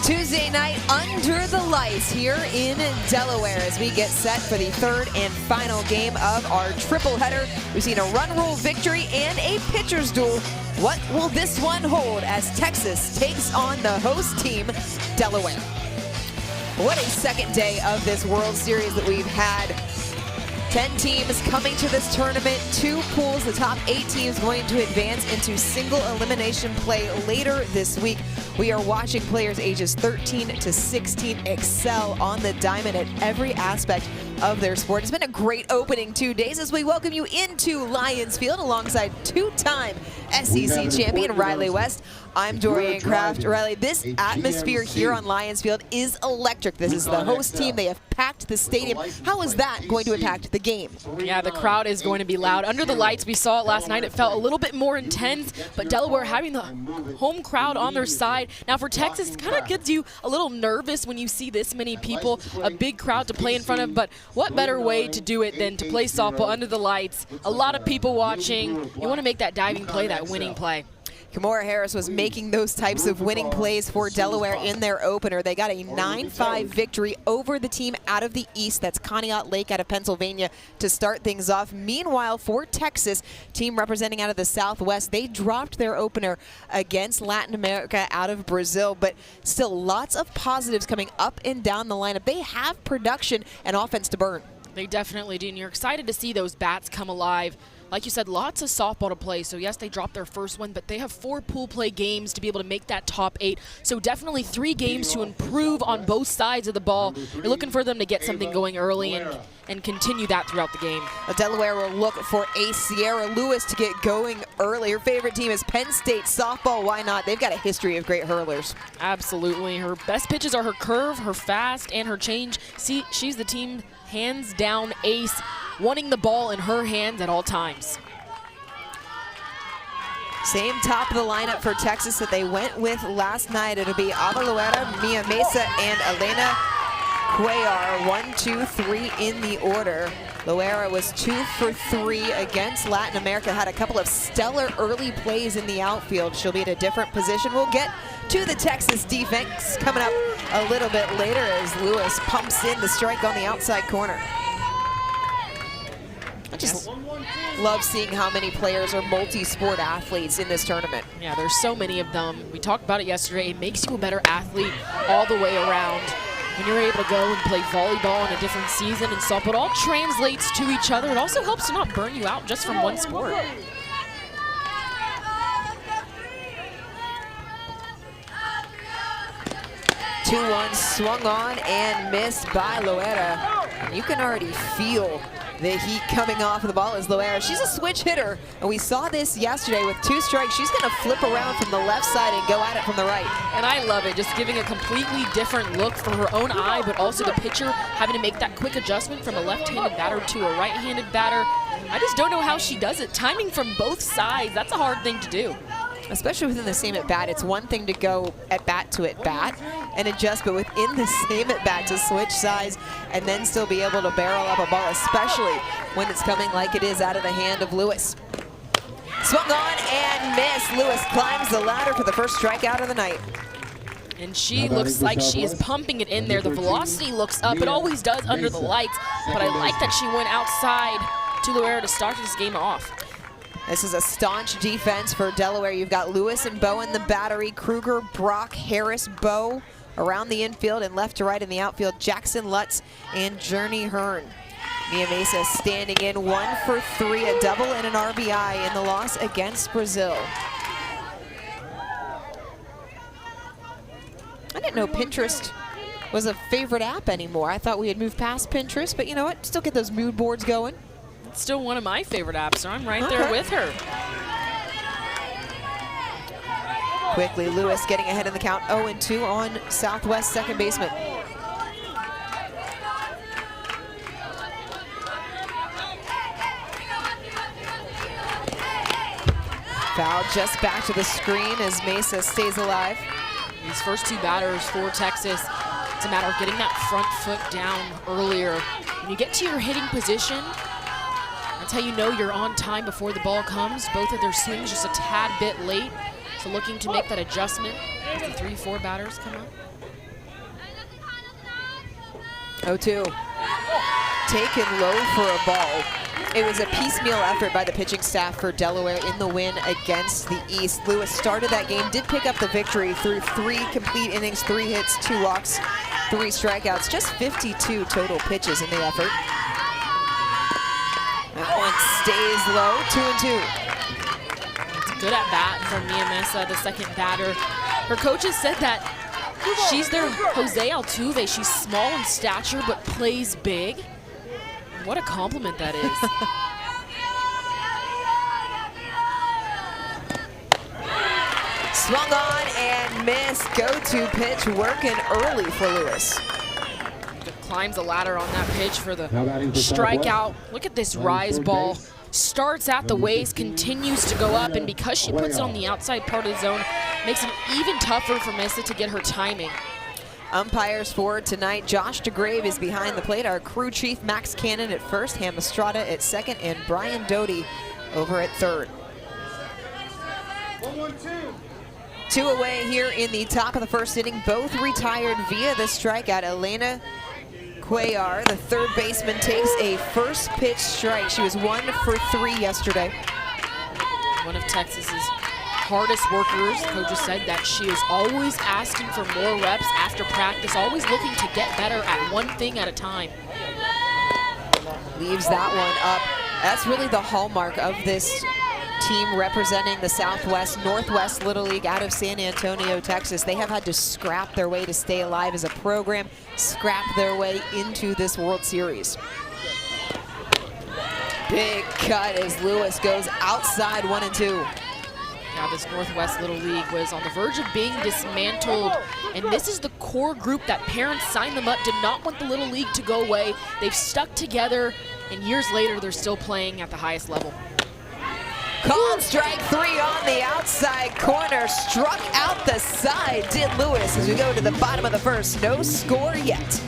Tuesday night under the lights here in Delaware as we get set for the third and final game of our triple header. We've seen a run rule victory and a pitcher's duel. What will this one hold as Texas takes on the host team, Delaware? What a second day of this World Series that we've had. 10 teams coming to this tournament, 2 pools. The top 8 teams going to advance into single elimination play later this week. We are watching players ages 13 to 16 excel on the diamond at every aspect of their sport. It's been a great opening 2 days as we welcome you into Lions Field alongside 2-time SEC champion Riley West. I'm Dorian Kraft. Riley, this atmosphere here on Lions Field is electric. This is the host team. They have packed the stadium. How is that going to impact the game? Yeah, the crowd is going to be loud. Under the lights, we saw it last night. It felt a little bit more intense, but Delaware having the home crowd on their side. Now for Texas, it kind of gets you a little nervous when you see this many people, a big crowd to play in front of, but what better way to do it than to play softball under the lights? A lot of people watching. You want to make that diving play, that winning play. Kimora Harris was making those types of winning plays for Delaware in their opener. They got a 9-5 victory over the team out of the East. That's Conneaut Lake out of Pennsylvania to start things off. Meanwhile, for Texas, team representing out of the Southwest, they dropped their opener against Latin America out of Brazil, but still lots of positives coming up and down the lineup. They have production and offense to burn. They definitely do, and you're excited to see those bats come alive. Like you said, lots of softball to play. So yes, they dropped their first one, but they have 4 pool play games to be able to make that top 8. So definitely 3 games to improve on both sides of the ball. You're looking for them to get something going early and continue that throughout the game. Delaware will look for Ace Sierra Lewis to get going early. Her favorite team is Penn State softball. Why not? They've got a history of great hurlers. Absolutely. Her best pitches are her curve, her fast, and her change. See, she's the team hands down ace, wanting the ball in her hands at all times. Same top of the lineup for Texas that they went with last night. It'll be Ava Loera, Mia Mesa, and Elena Cuellar. 1, 2, 3 in the order. Loera was 2 for 3 against Latin America. Had a couple of stellar early plays in the outfield. She'll be at a different position. We'll get to the Texas defense coming up a little bit later as Lewis pumps in the strike on the outside corner. I just love seeing how many players are multi-sport athletes in this tournament. Yeah, there's so many of them. We talked about it yesterday. It makes you a better athlete all the way around. When you're able to go and play volleyball in a different season and softball, it all translates to each other. It also helps to not burn you out just from one sport. Two-1 swung on and missed by Loera. And you can already feel the heat coming off of the ball as Loera. She's a switch hitter, and we saw this yesterday with 2 strikes. She's going to flip around from the left side and go at it from the right. And I love it, just giving a completely different look for her own eye, but also the pitcher having to make that quick adjustment from a left-handed batter to a right-handed batter. I just don't know how she does it. Timing from both sides, that's a hard thing to do. Especially within the same at-bat. It's one thing to go at-bat to at-bat and adjust, but within the same at-bat to switch sides and then still be able to barrel up a ball, especially when it's coming like it is out of the hand of Lewis. Swung on and missed. Lewis climbs the ladder for the first strikeout of the night. And she looks like she is pumping it in there. The velocity looks up. It always does under the lights, but I like that she went outside to Loera to start this game off. This is a staunch defense for Delaware. You've got Lewis and Bow in the battery, Kruger, Brock, Harris, Bow around the infield, and left to right in the outfield, Jackson Lutz and Journey Hearn. Mia Mesa standing in 1 for 3, a double and an RBI in the loss against Brazil. I didn't know Pinterest was a favorite app anymore. I thought we had moved past Pinterest, but you know what? Still get those mood boards going. It's still one of my favorite apps, so I'm right there with her. Quickly, Lewis getting ahead in the count, 0-2 on Southwest second baseman. Foul just back to the screen as Mesa stays alive. These first 2 batters for Texas, it's a matter of getting that front foot down earlier. When you get to your hitting position, that's how you know you're on time before the ball comes. Both of their swings just a tad bit late. So looking to make that adjustment as the 3-4 batters come up. 0-2. Taken low for a ball. It was a piecemeal effort by the pitching staff for Delaware in the win against the East. Lewis started that game, did pick up the victory through 3 complete innings, 3 hits, 2 walks, 3 strikeouts, just 52 total pitches in the effort. That one stays low, 2-2. It's a good at bat from Mia Mesa, the second batter. Her coaches said that she's their Jose Altuve. She's small in stature but plays big. What a compliment that is. Swung on and missed. Go-to pitch working early for Lewis. Climbs the ladder on that pitch for the strikeout. Look at this rise ball. Starts at the waist, continues to go up, and because she puts it on the outside part of the zone, makes it even tougher for Mesa to get her timing. Umpires for tonight, Josh DeGrave is behind the plate. Our crew chief, Max Cannon at first, Ham Estrada at second, and Brian Doty over at third. 2 away here in the top of the first inning. Both retired via the strikeout. Elena Cuellar, the third baseman, takes a first pitch strike. She was 1 for 3 yesterday. One of Texas's hardest workers. Coach said that she is always asking for more reps after practice, always looking to get better at one thing at a time. Leaves that one up. That's really the hallmark of this team representing the Northwest Little League out of San Antonio, Texas. They have had to scrap their way to stay alive as a program, scrap their way into this World Series. Big cut as Lewis goes outside 1-2. Now this Northwest Little League was on the verge of being dismantled, and this is the core group that parents signed them up, did not want the Little League to go away. They've stuck together, and years later they're still playing at the highest level. Called strike 3 on the outside corner, struck out the side, did Lewis as we go to the bottom of the first. No score yet.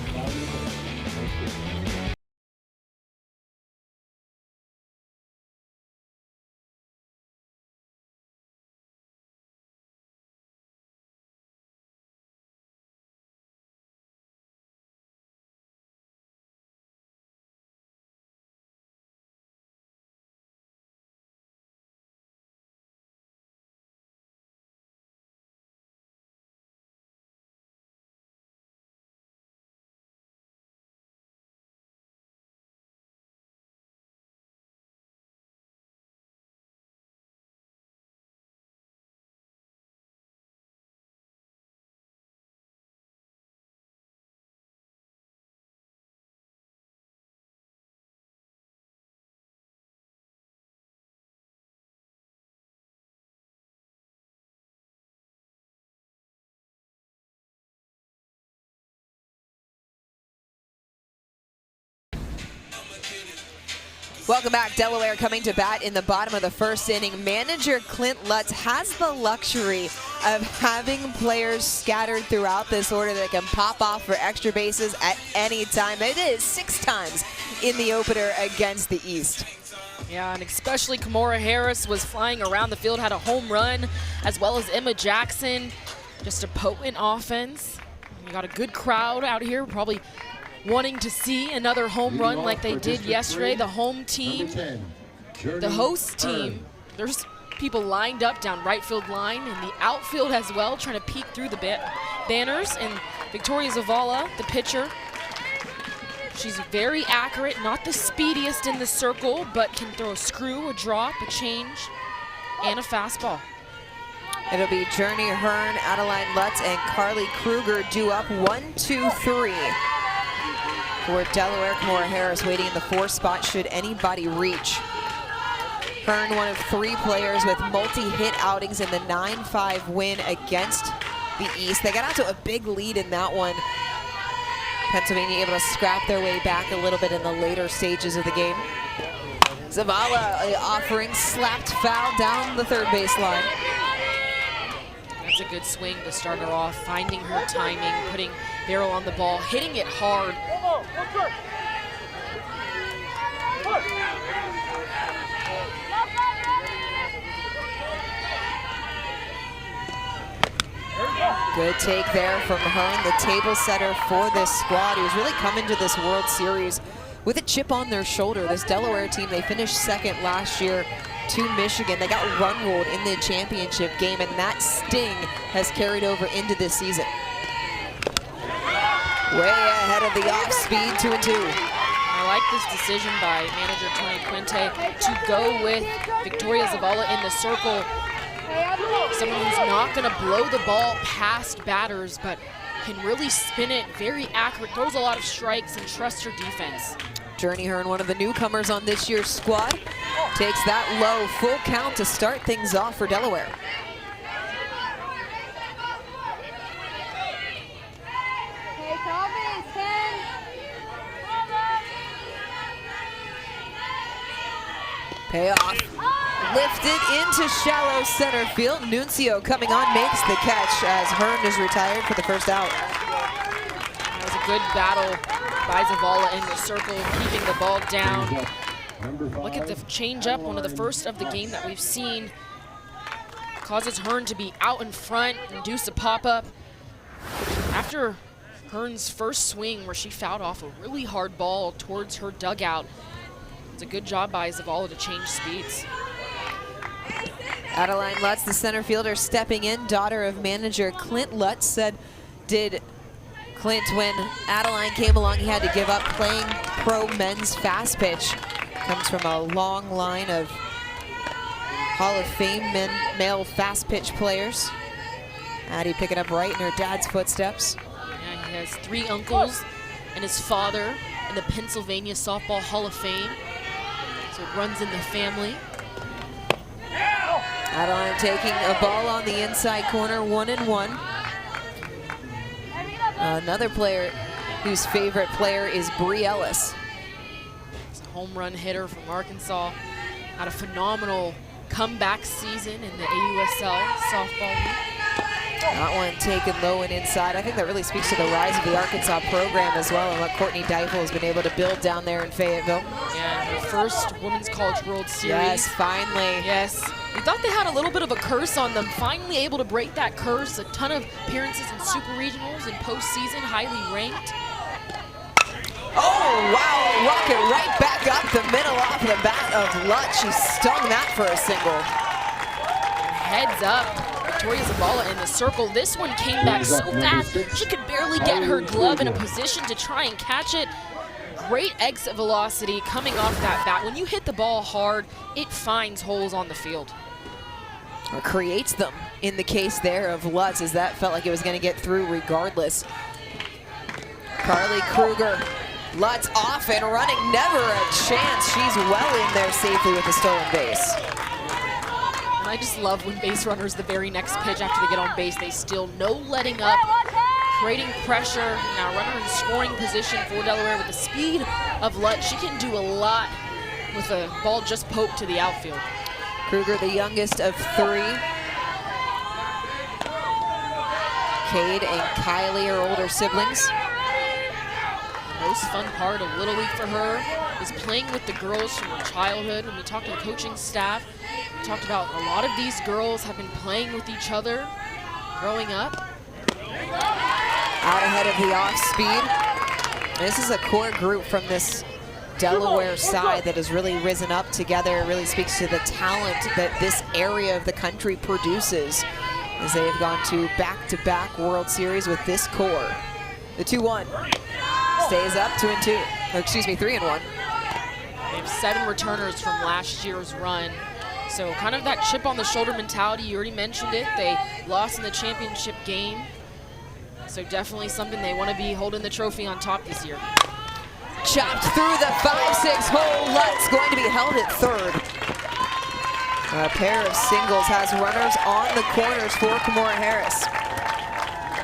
Welcome back. Delaware coming to bat in the bottom of the first inning. Manager Clint Lutz has the luxury of having players scattered throughout this order that can pop off for extra bases at any time. It is 6 times in the opener against the East. Yeah, and especially Kimora Harris was flying around the field, had a home run, as well as Emma Jackson. Just a potent offense. We got a good crowd out here, probably wanting to see another home run like they did yesterday. The home team, the host team, there's people lined up down right field line and the outfield as well, trying to peek through the banners. And Victoria Zavala, the pitcher, she's very accurate, not the speediest in the circle, but can throw a screw, a drop, a change, and a fastball. It'll be Journey Hearn, Adeline Lutz, and Carly Kruger due up 1-2-3. For Delaware, Kimora Harris waiting in the 4th spot should anybody reach. Hearn, one of 3 players with multi-hit outings in the 9-5 win against the East. They got out to a big lead in that one. Pennsylvania able to scrap their way back a little bit in the later stages of the game. Zavala offering slapped foul down the third baseline. That's a good swing to start her off, finding her timing, putting barrel on the ball, hitting it hard. Good take there from Hearn, the table setter for this squad, who's really come into this World Series with a chip on their shoulder. This Delaware team, they finished second last year to Michigan. They got run-rolled in the championship game, and that sting has carried over into this season. Way ahead of the off-speed, 2-2. I like this decision by manager Tony Quinte to go with Victoria Zavala in the circle. Someone who's not going to blow the ball past batters, but can really spin it, very accurate, throws a lot of strikes, and trusts her defense. Journey Hearn, one of the newcomers on this year's squad, takes that low full count to start things off for Delaware. Payoff. Lifted into shallow center field. Nuncio coming on, makes the catch as Hearn is retired for the first out. That was a good battle by Zavala in the circle, keeping the ball down. Look at the changeup, one of the first of the game that we've seen. Causes Hearn to be out in front, induce a pop-up. After Hearn's first swing where she fouled off a really hard ball towards her dugout, it's a good job by Zavala to change speeds. Adeline Lutz, the center fielder, stepping in, daughter of manager Clint Lutz, said, did Clint, when Adeline came along, he had to give up playing pro men's fast pitch. Comes from a long line of Hall of Fame male fast pitch players. Addie picking up right in her dad's footsteps. Yeah, he has 3 uncles and his father in the Pennsylvania Softball Hall of Fame. So it runs in the family. Adeline taking a ball on the inside corner, 1-1. Another player whose favorite player is Bree Ellis. He's a home run hitter from Arkansas. Had a phenomenal comeback season in the AUSL softball league. That one taken low and inside. I think that really speaks to the rise of the Arkansas program as well, and what Courtney Deifel has been able to build down there in Fayetteville. Yeah, her first Women's College World Series. Yes, finally. Yes. We thought they had a little bit of a curse on them. Finally able to break that curse. A ton of appearances in super regionals and postseason, highly ranked. Oh, wow, rocket right back up the middle off the bat of Lutz. She stung that for a single. Heads up. Victoria Zavala in the circle. This one came back so fast, she could barely get her glove in a position to try and catch it. Great exit velocity coming off that bat. When you hit the ball hard, it finds holes on the field. Or creates them in the case there of Lutz, as that felt like it was going to get through regardless. Carly Kruger, Lutz off and running, never a chance. She's well in there safely with the stolen base. I just love when base runners, the very next pitch after they get on base, they still no letting up, creating pressure. Now runner in scoring position for Delaware with the speed of Lutz. She can do a lot with a ball just poked to the outfield. Kruger, the youngest of 3. Cade and Kylie are older siblings. The most fun part of Little League for her is playing with the girls from her childhood. When we talked to the coaching staff, we talked about a lot of these girls have been playing with each other growing up. Out ahead of the off-speed. This is a core group from this Delaware side that has really risen up together. It really speaks to the talent that this area of the country produces, as they have gone to back-to-back World Series with this core. The 2-1 stays up, 2-2, or excuse me, 3-1. They have 7 returners from last year's run. So kind of that chip on the shoulder mentality, you already mentioned it. They lost in the championship game. So definitely something they want to be holding the trophy on top this year. Chopped through the 5-6 hole. Lutz going to be held at third. A pair of singles has runners on the corners for Kimora Harris.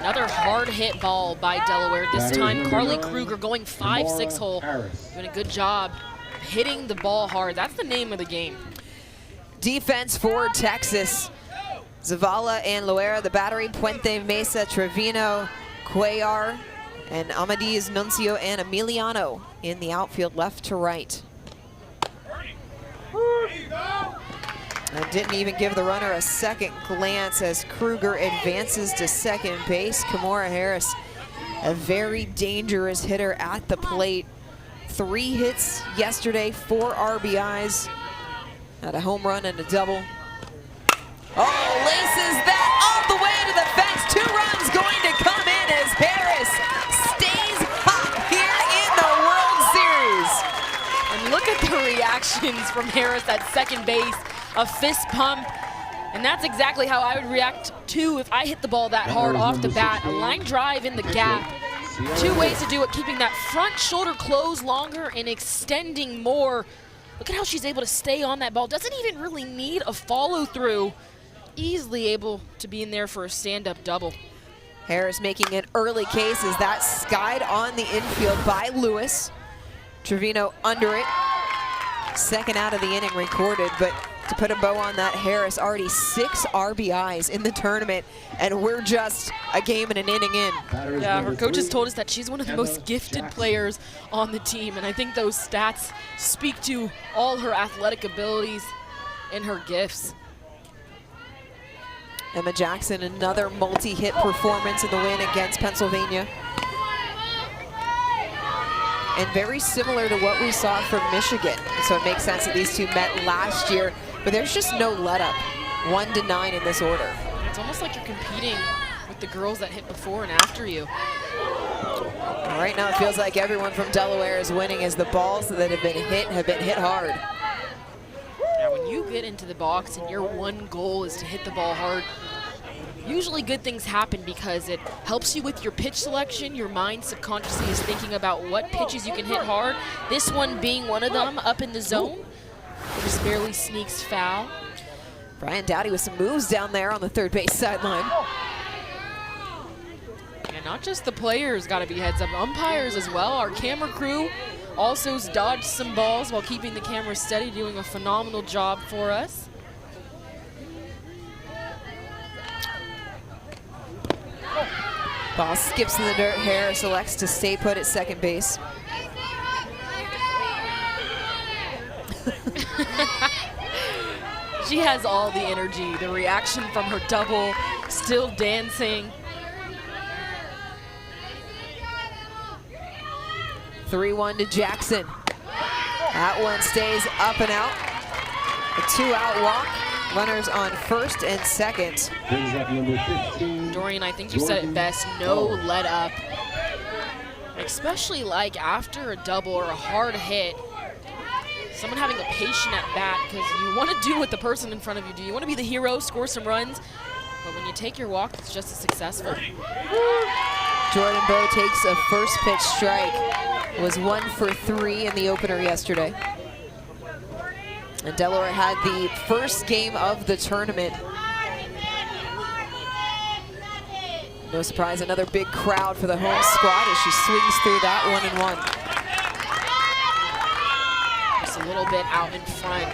Another hard hit ball by Delaware. This time Carly Kruger going 5-6 hole. Doing a good job hitting the ball hard. That's the name of the game. Defense for Texas. Zavala and Loera, the battery, Puente, Mesa, Trevino, Cuellar, and Amadis, Nuncio, and Emiliano in the outfield left to right. And didn't even give the runner a second glance as Kruger advances to second base. Kimora Harris, a very dangerous hitter at the plate. 3 hits yesterday, 4 RBIs, had a home run and a double. Oh, laces that all the way to the fence. 2 runs going to come in as Harris stays hot here in the World Series. And look at the reactions from Harris at second base, a fist pump. And that's exactly how I would react too if I hit the ball that hard off the bat. A line drive in the gap. 2 ways to do it, keeping that front shoulder closed longer and extending more. Look at how she's able to stay on that ball. Doesn't even really need a follow through. Easily able to be in there for a stand-up double. Harris making an early case as that skied on the infield by Lewis. Trevino under it. Second out of the inning recorded, but to put a bow on that, Harris already 6 RBIs in the tournament, and we're just a game and an inning in. Yeah, her coaches told us that she's one of the most gifted players on the team, and I think those stats speak to all her athletic abilities and her gifts. Emma Jackson, another multi-hit performance in the win against Pennsylvania. And very similar to what we saw from Michigan. So it makes sense that these two met last year, but there's just no let up. 1-9 in this order. It's almost like you're competing with the girls that hit before and after you. Well, right now it feels like everyone from Delaware is winning as the balls that have been hit hard. Now when you get into the box and your one goal is to hit the ball hard, usually good things happen because it helps you with your pitch selection. Your mind subconsciously is thinking about what pitches you can hit hard. This one being one of them, up in the zone. Just barely sneaks foul. Brian Dowdy with some moves down there on the third base sideline. And not just the players got to be heads up, umpires as well. Our camera crew also dodged some balls while keeping the camera steady, doing a phenomenal job for us. Ball skips in the dirt. Harris elects to stay put at second base. She has all the energy, the reaction from her double, still dancing. 3-1 to Jackson. That one stays up and out. A 2-out walk. Runners on first and second. Dorian, I think you said it best, no let up. Especially like after a double or a hard hit, someone having a patient at bat, because you want to do what the person in front of you do. You want to be the hero, score some runs, but when you take your walk, it's just as successful. Jordan Bowe takes a first pitch strike. Was 1 for 3 in the opener yesterday. And Delaware had the first game of the tournament. No surprise, another big crowd for the home squad as she swings through that 1-1. Just a little bit out in front.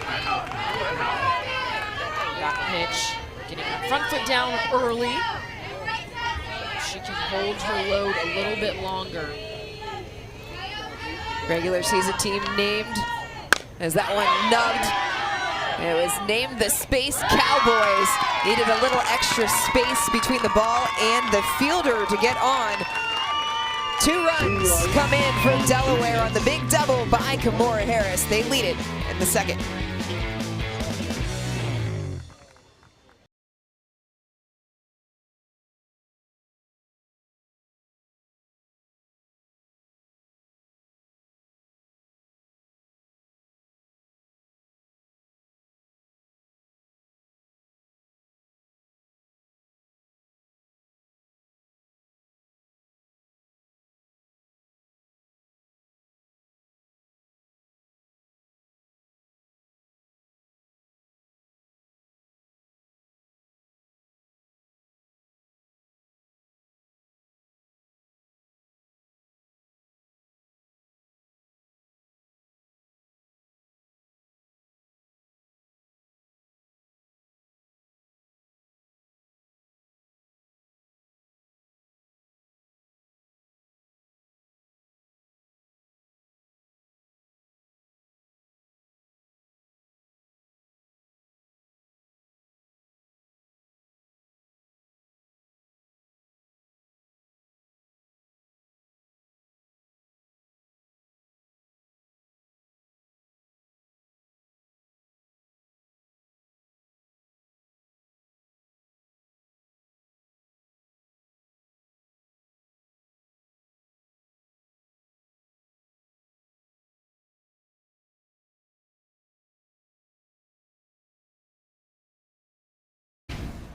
Back pitch, getting her front foot down early. She can hold her load a little bit longer. Regular season team named as that one nubbed. It was named the Space Cowboys. Needed a little extra space between the ball and the fielder to get on. 2 runs come in for Delaware on the big double by Kimora Harris. They lead it in the second.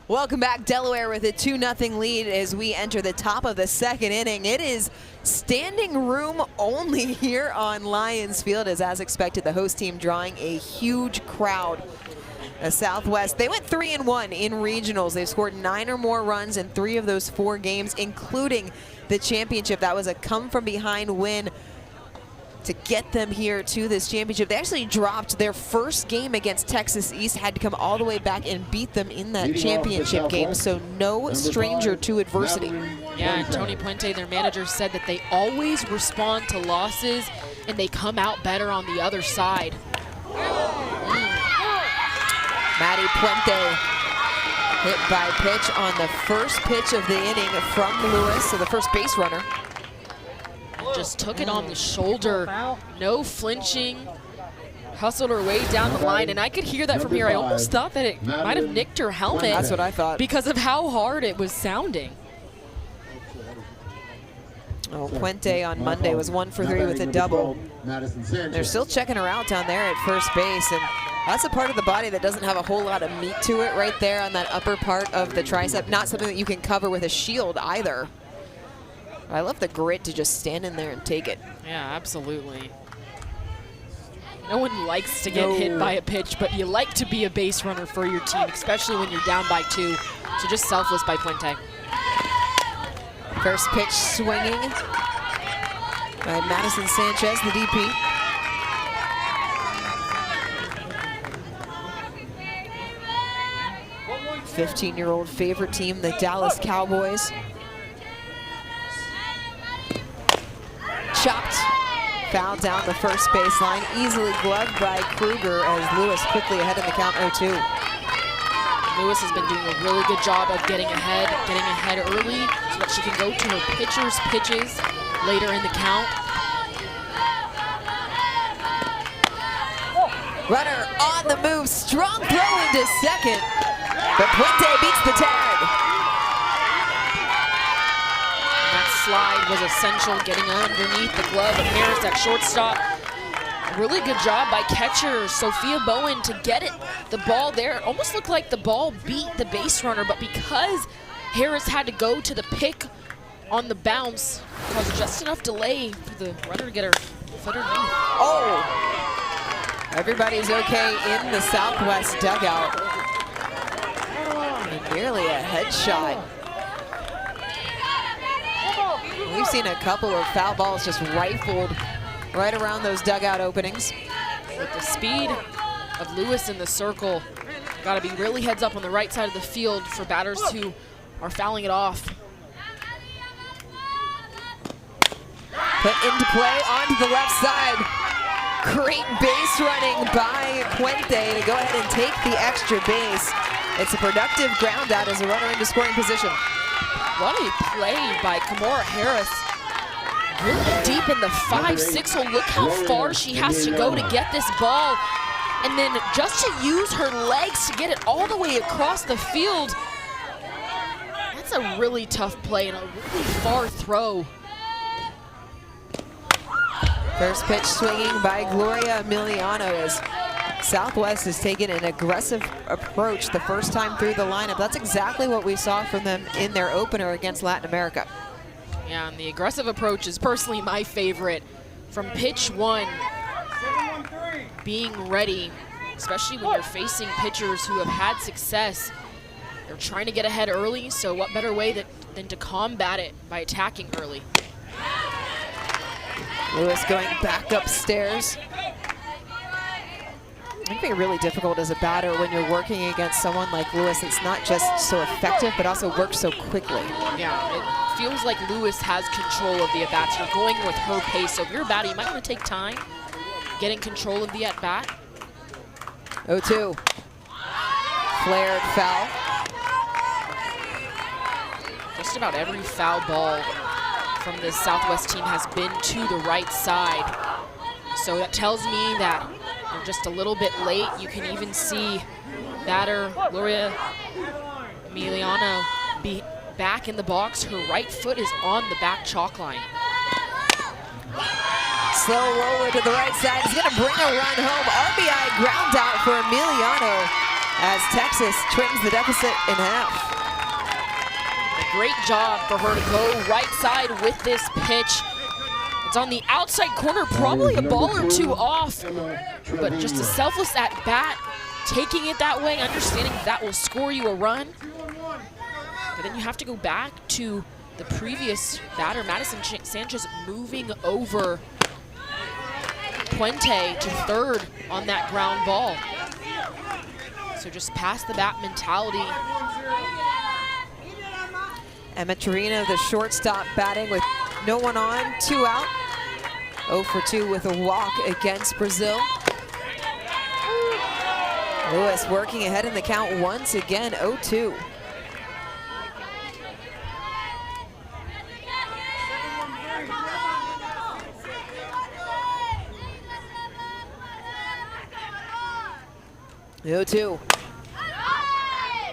Welcome back, Delaware, with a 2-0 lead as we enter the top of the second inning. It is standing room only here on Lions Field, as expected, the host team drawing a huge crowd. Southwest, they went 3-1 in regionals. They've scored 9 or more runs in 3 of those 4 games, including the championship. That was a come-from-behind win to get them here to this championship. They actually dropped their first game against Texas East, had to come all the way back and beat them in that championship game, so no stranger to adversity. Yeah, and Tony Puente, their manager, said that they always respond to losses and they come out better on the other side. Maddie Puente hit by pitch on the first pitch of the inning from Lewis, so the first base runner. Just took it on the shoulder, no flinching, hustled her way down the line, and I could hear that from here. I almost thought that it might have nicked her helmet. That's what I thought. Because of how hard it was sounding. Oh, Puente on Monday was 1 for 3 with a double. They're still checking her out down there at first base, and that's a part of the body that doesn't have a whole lot of meat to it right there on that upper part of the tricep. Not something that you can cover with a shield either. I love the grit to just stand in there and take it. Yeah, absolutely. No one likes to get hit by a pitch, but you like to be a base runner for your team, especially when you're down by 2. So just selfless by Puente. First pitch swinging by Madison Sanchez, the DP. '15-year-old favorite team, the Dallas Cowboys. Chopped, foul down the first baseline, easily gloved by Kruger as Lewis quickly ahead in the count 0-2. Lewis has been doing a really good job of getting ahead early so that she can go to her pitcher's pitches later in the count. Runner on the move, strong throw into second, but Puente beats the tag. Slide was essential, getting underneath the glove of Harris at shortstop. A really good job by catcher Sophia Bowen to get it, the ball there. It almost looked like the ball beat the base runner, but because Harris had to go to the pick on the bounce, caused just enough delay for the runner to get her foot underneath. Oh! Everybody's okay in the Southwest dugout. And nearly a headshot. We've seen a couple of foul balls just rifled right around those dugout openings. With the speed of Lewis in the circle, got to be really heads up on the right side of the field for batters who are fouling it off. Put into play onto the left side. Great base running by Puente to go ahead and take the extra base. It's a productive ground out as a runner into scoring position. What a play by Kimora Harris. Really deep in the 5-6 hole. Look how far she has to go to get this ball. And then just to use her legs to get it all the way across the field. That's a really tough play and a really far throw. First pitch swinging by Gloria Emiliano as Southwest has taken an aggressive approach the first time through the lineup. That's exactly what we saw from them in their opener against Latin America. Yeah, and the aggressive approach is personally my favorite. From pitch 1, being ready, especially when you're facing pitchers who have had success. They're trying to get ahead early, so what better way than to combat it by attacking early. Lewis going back upstairs. It can be really difficult as a batter when you're working against someone like Lewis. It's not just so effective, but also works so quickly. Yeah, it feels like Lewis has control of the at-bats. You're going with her pace, so if you're a batter, you might want to take time getting control of the at-bat. 0-2. Flared foul. Just about every foul ball from the Southwest team has been to the right side. So that tells me that they're just a little bit late. You can even see batter Gloria Emiliano be back in the box. Her right foot is on the back chalk line. Slow roller to the right side. He's going to bring a run home. RBI ground out for Emiliano. as Texas trims the deficit in half. A great job for her to go right side with this pitch. It's on the outside corner, probably a ball or two off, but just a selfless at bat, taking it that way, understanding that will score you a run. But then you have to go back to the previous batter, Madison Sanchez, moving over Puente to third on that ground ball. So just pass the bat mentality. Emma Torino, the shortstop, batting with no one on, 2 out. 0 for 2 with a walk against Brazil. Lewis working ahead in the count once again, 0-2.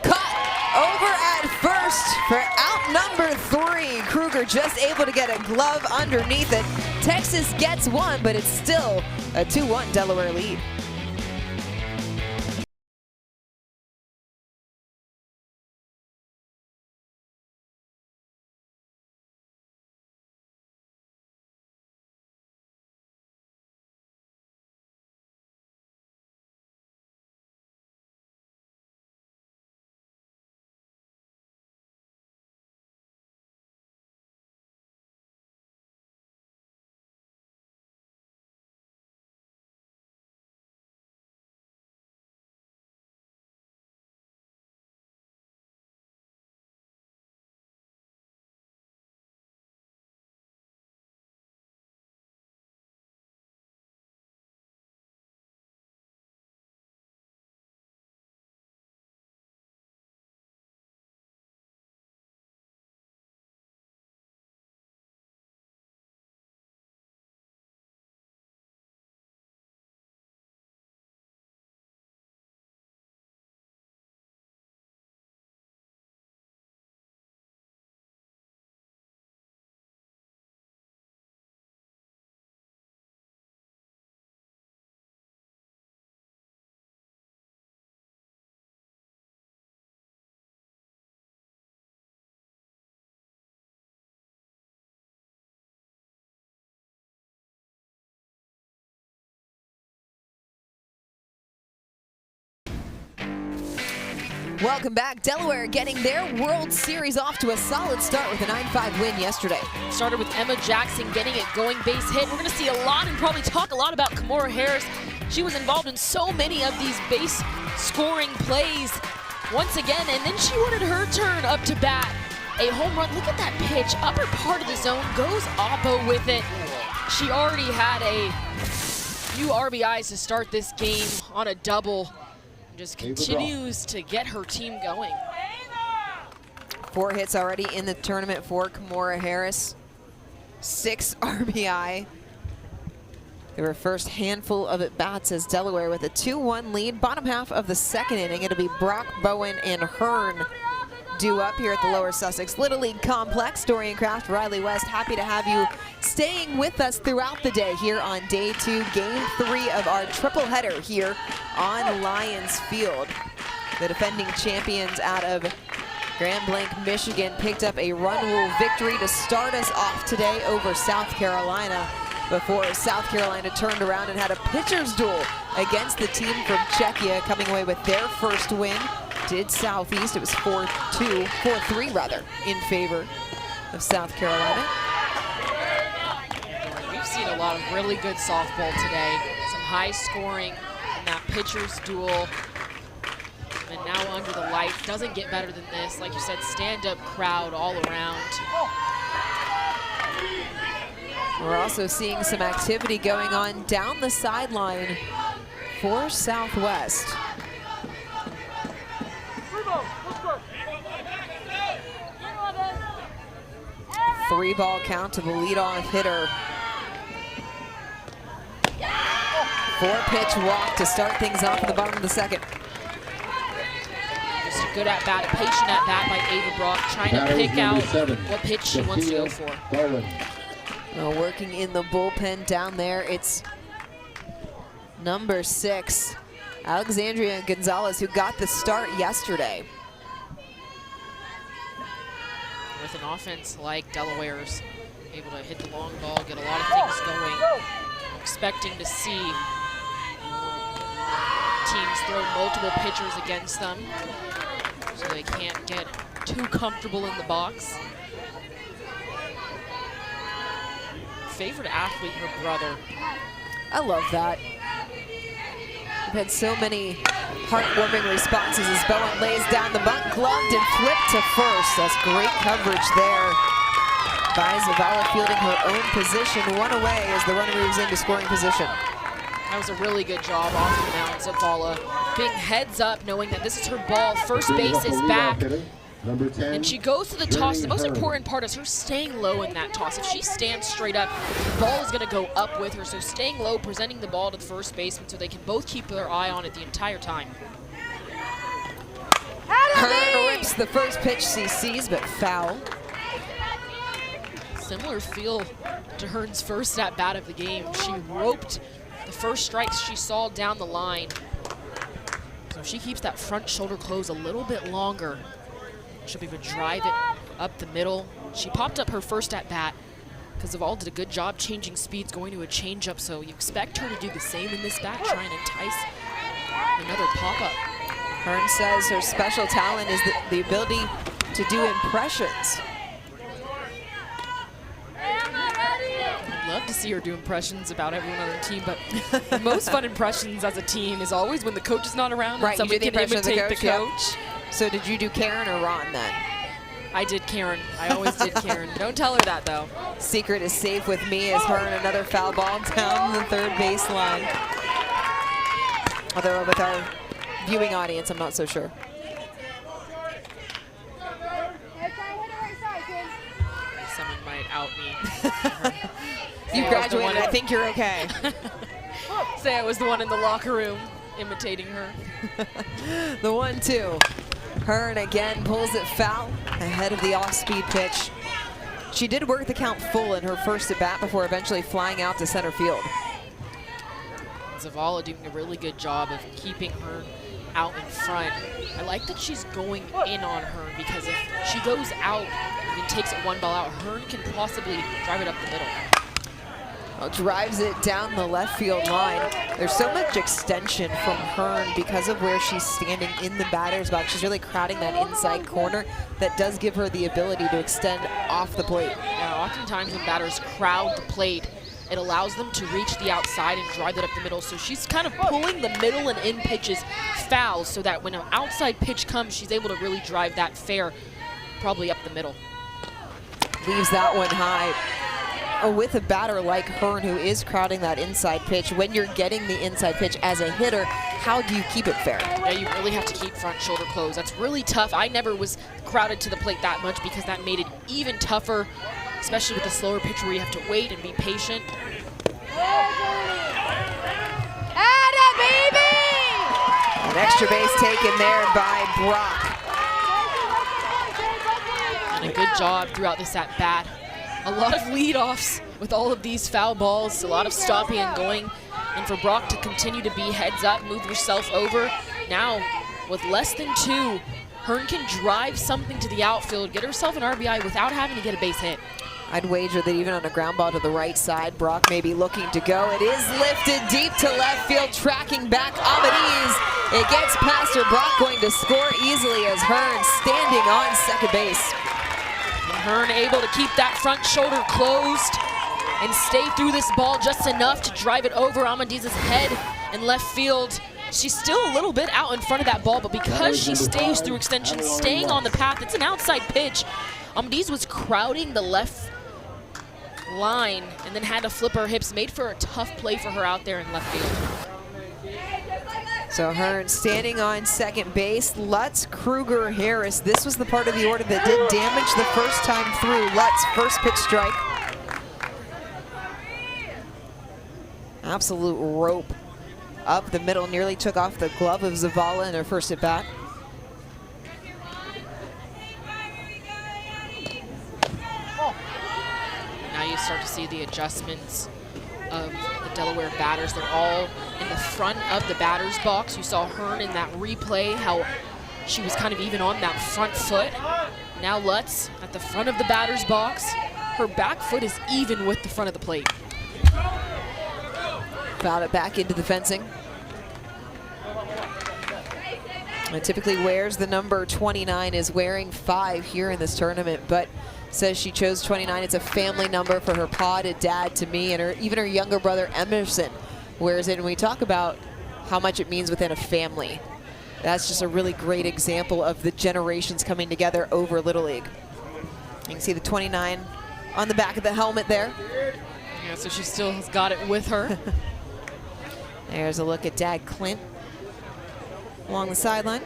Cut over at first for out number 3. Kruger just able to get a glove underneath it. Texas gets one, but it's still a 2-1 Delaware lead. Welcome back. Delaware getting their World Series off to a solid start with a 9-5 win yesterday. Started with Emma Jackson getting it going, base hit. We're going to see a lot and probably talk a lot about Kimora Harris. She was involved in so many of these base scoring plays once again, and then she wanted her turn up to bat. A home run. Look at that pitch. Upper part of the zone, goes oppo with it. She already had a few RBIs to start this game on a double. Just continues to get her team going. 4 hits already in the tournament for Kimora Harris. 6 RBI. There were first handful of at-bats as Delaware with a 2-1 lead. Bottom half of the second inning, it'll be Brock, Bowen, and Hearn due up here at the Lower Sussex Little League Complex. Dorian Kraft, Riley West, happy to have you staying with us throughout the day here on day 2, game 3 of our triple header here on Lions Field. The defending champions out of Grand Blanc, Michigan picked up a run rule victory to start us off today over South Carolina, before South Carolina turned around and had a pitcher's duel against the team from Czechia, coming away with their first win. Did Southeast. It was 4-3 rather, in favor of South Carolina. We've seen a lot of really good softball today. Some high scoring in that pitcher's duel. And now under the lights, doesn't get better than this. Like you said, stand-up crowd all around. We're also seeing some activity going on down the sideline for Southwest. 3-ball count to the leadoff hitter. 4-pitch walk to start things off at the bottom of the second. Just a good at-bat, a patient at-bat by Ava Brock, trying to pick out what pitch she wants to go for. Well, working in the bullpen down there, it's number 6, Alexandria Gonzalez, who got the start yesterday. With an offense like Delaware's, able to hit the long ball, get a lot of things going. Expecting to see teams throw multiple pitchers against them so they can't get too comfortable in the box. Favorite athlete, her brother. I love that. We've had so many heartwarming responses as Bowen lays down the bunt, gloved and flipped to first. That's great coverage there by Zavala, fielding her own position. One away as the runner moves into scoring position. That was a really good job off the mound, Zavala. Being heads up, knowing that this is her ball, first base is back. And she goes to the toss. The most important part is her staying low in that toss. If she stands straight up, the ball is going to go up with her. So staying low, presenting the ball to the first baseman so they can both keep their eye on it the entire time. Hearn rips the first pitch she sees, but foul. Similar feel to Hearn's first at-bat of the game. She roped the first strikes she saw down the line. So if she keeps that front shoulder closed a little bit longer, she'll be able to drive it up the middle. She popped up her first at-bat because Zavala did a good job changing speeds, going to a changeup, so you expect her to do the same in this bat, try and entice another pop-up. Hearn says her special talent is the ability to do impressions. I'd love to see her do impressions about everyone on the team, but the most fun impressions as a team is always when the coach is not around, right, and somebody can imitate the coach. Yep. So did you do Karen or Ron then? I did Karen. I always did Karen. Don't tell her that, though. Secret is safe with me as Hearn, another foul ball down the third baseline. Although with our viewing audience, I'm not so sure. Someone might out me. You graduated, I think you're okay. Say I was the one in the locker room imitating her. The 1-2. Hearn again pulls it foul ahead of the off-speed pitch. She did work the count full in her first at-bat before eventually flying out to center field. Zavala doing a really good job of keeping her out in front. I like that she's going in on her because if she goes out and takes it one ball out, Hearn can possibly drive it up the middle. Well, drives it down the left field line. There's so much extension from Hearn because of where she's standing in the batter's box. She's really crowding that inside corner. That does give her the ability to extend off the plate. Yeah, oftentimes when batters crowd the plate, it allows them to reach the outside and drive it up the middle. So she's kind of pulling the middle and in pitches foul so that when an outside pitch comes, she's able to really drive that fair, probably up the middle. Leaves that one high. With a batter like Hearn, who is crowding that inside pitch, when you're getting the inside pitch as a hitter, how do you keep it fair? Yeah, you really have to keep front shoulder closed. That's really tough. I never was crowded to the plate that much because that made it even tougher, especially with the slower pitch where you have to wait and be patient. Atta baby! An extra base taken there by Brock. And a good job throughout this at-bat. A lot of leadoffs with all of these foul balls, a lot of stopping and going. And for Brock to continue to be heads up, move herself over. Now, with less than 2, Hearn can drive something to the outfield, get herself an RBI without having to get a base hit. I'd wager that even on a ground ball to the right side, Brock may be looking to go. It is lifted deep to left field, tracking back Amadis. It gets past her. Brock going to score easily as Hearn standing on second base. Hearn able to keep that front shoulder closed and stay through this ball just enough to drive it over Amadis' head and left field. She's still a little bit out in front of that ball, but because she stays through extension, staying on the path, it's an outside pitch. Amadis was crowding the left line and then had to flip her hips, made for a tough play for her out there in left field. So Hearn standing on second base. Lutz, Kruger, Harris. This was the part of the order that did damage the first time through. Lutz, first pitch strike. Absolute rope up the middle. Nearly took off the glove of Zavala in her first at bat. Now you start to see the adjustments of the Delaware batters. They're all in the front of the batter's box. You saw Hearn in that replay, how she was kind of even on that front foot. Now Lutz at the front of the batter's box. Her back foot is even with the front of the plate. Fouled it back into the fencing. And typically wears the number 29, is wearing 5 here in this tournament, but says she chose 29. It's a family number for her pa to dad to me, and even her younger brother Emerson wears it. And we talk about how much it means within a family. That's just a really great example of the generations coming together over Little League. You can see the 29 on the back of the helmet there. Yeah, so she still has got it with her. There's a look at Dad Clint along the sideline.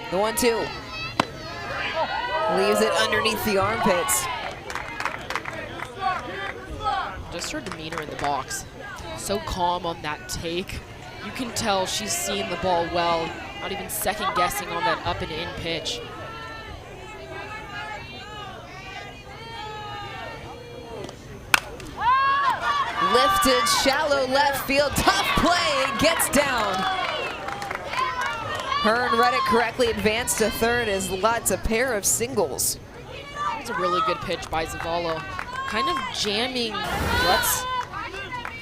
The 1-2. Leaves it underneath the armpits. Just her demeanor in the box. So calm on that take. You can tell she's seeing the ball well, not even second guessing on that up and in pitch. Lifted, shallow left field, tough play, gets down. Hearn read it correctly, advanced to third as Lutz, a pair of singles. That was a really good pitch by Zavala. Kind of jamming Lutz.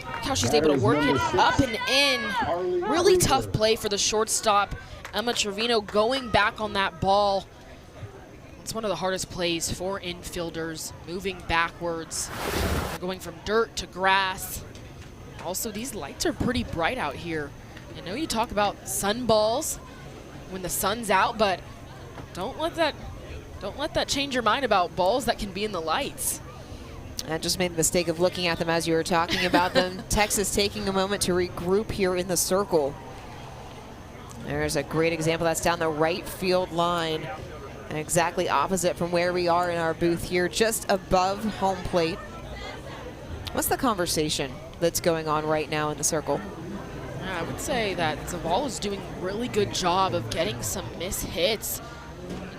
Look how she's able to work it up and in. Really tough play for the shortstop, Emma Trevino, going back on that ball. It's one of the hardest plays for infielders, moving backwards. They're going from dirt to grass. Also, these lights are pretty bright out here. I know you talk about sun balls when the sun's out, but don't let that change your mind about balls that can be in the lights. I just made the mistake of looking at them as you were talking about them. Texas taking a moment to regroup here in the circle. There's a great example. That's down the right field line, and exactly opposite from where we are in our booth here, just above home plate. What's the conversation that's going on right now in the circle? I would say that Zavala is doing a really good job of getting some miss hits.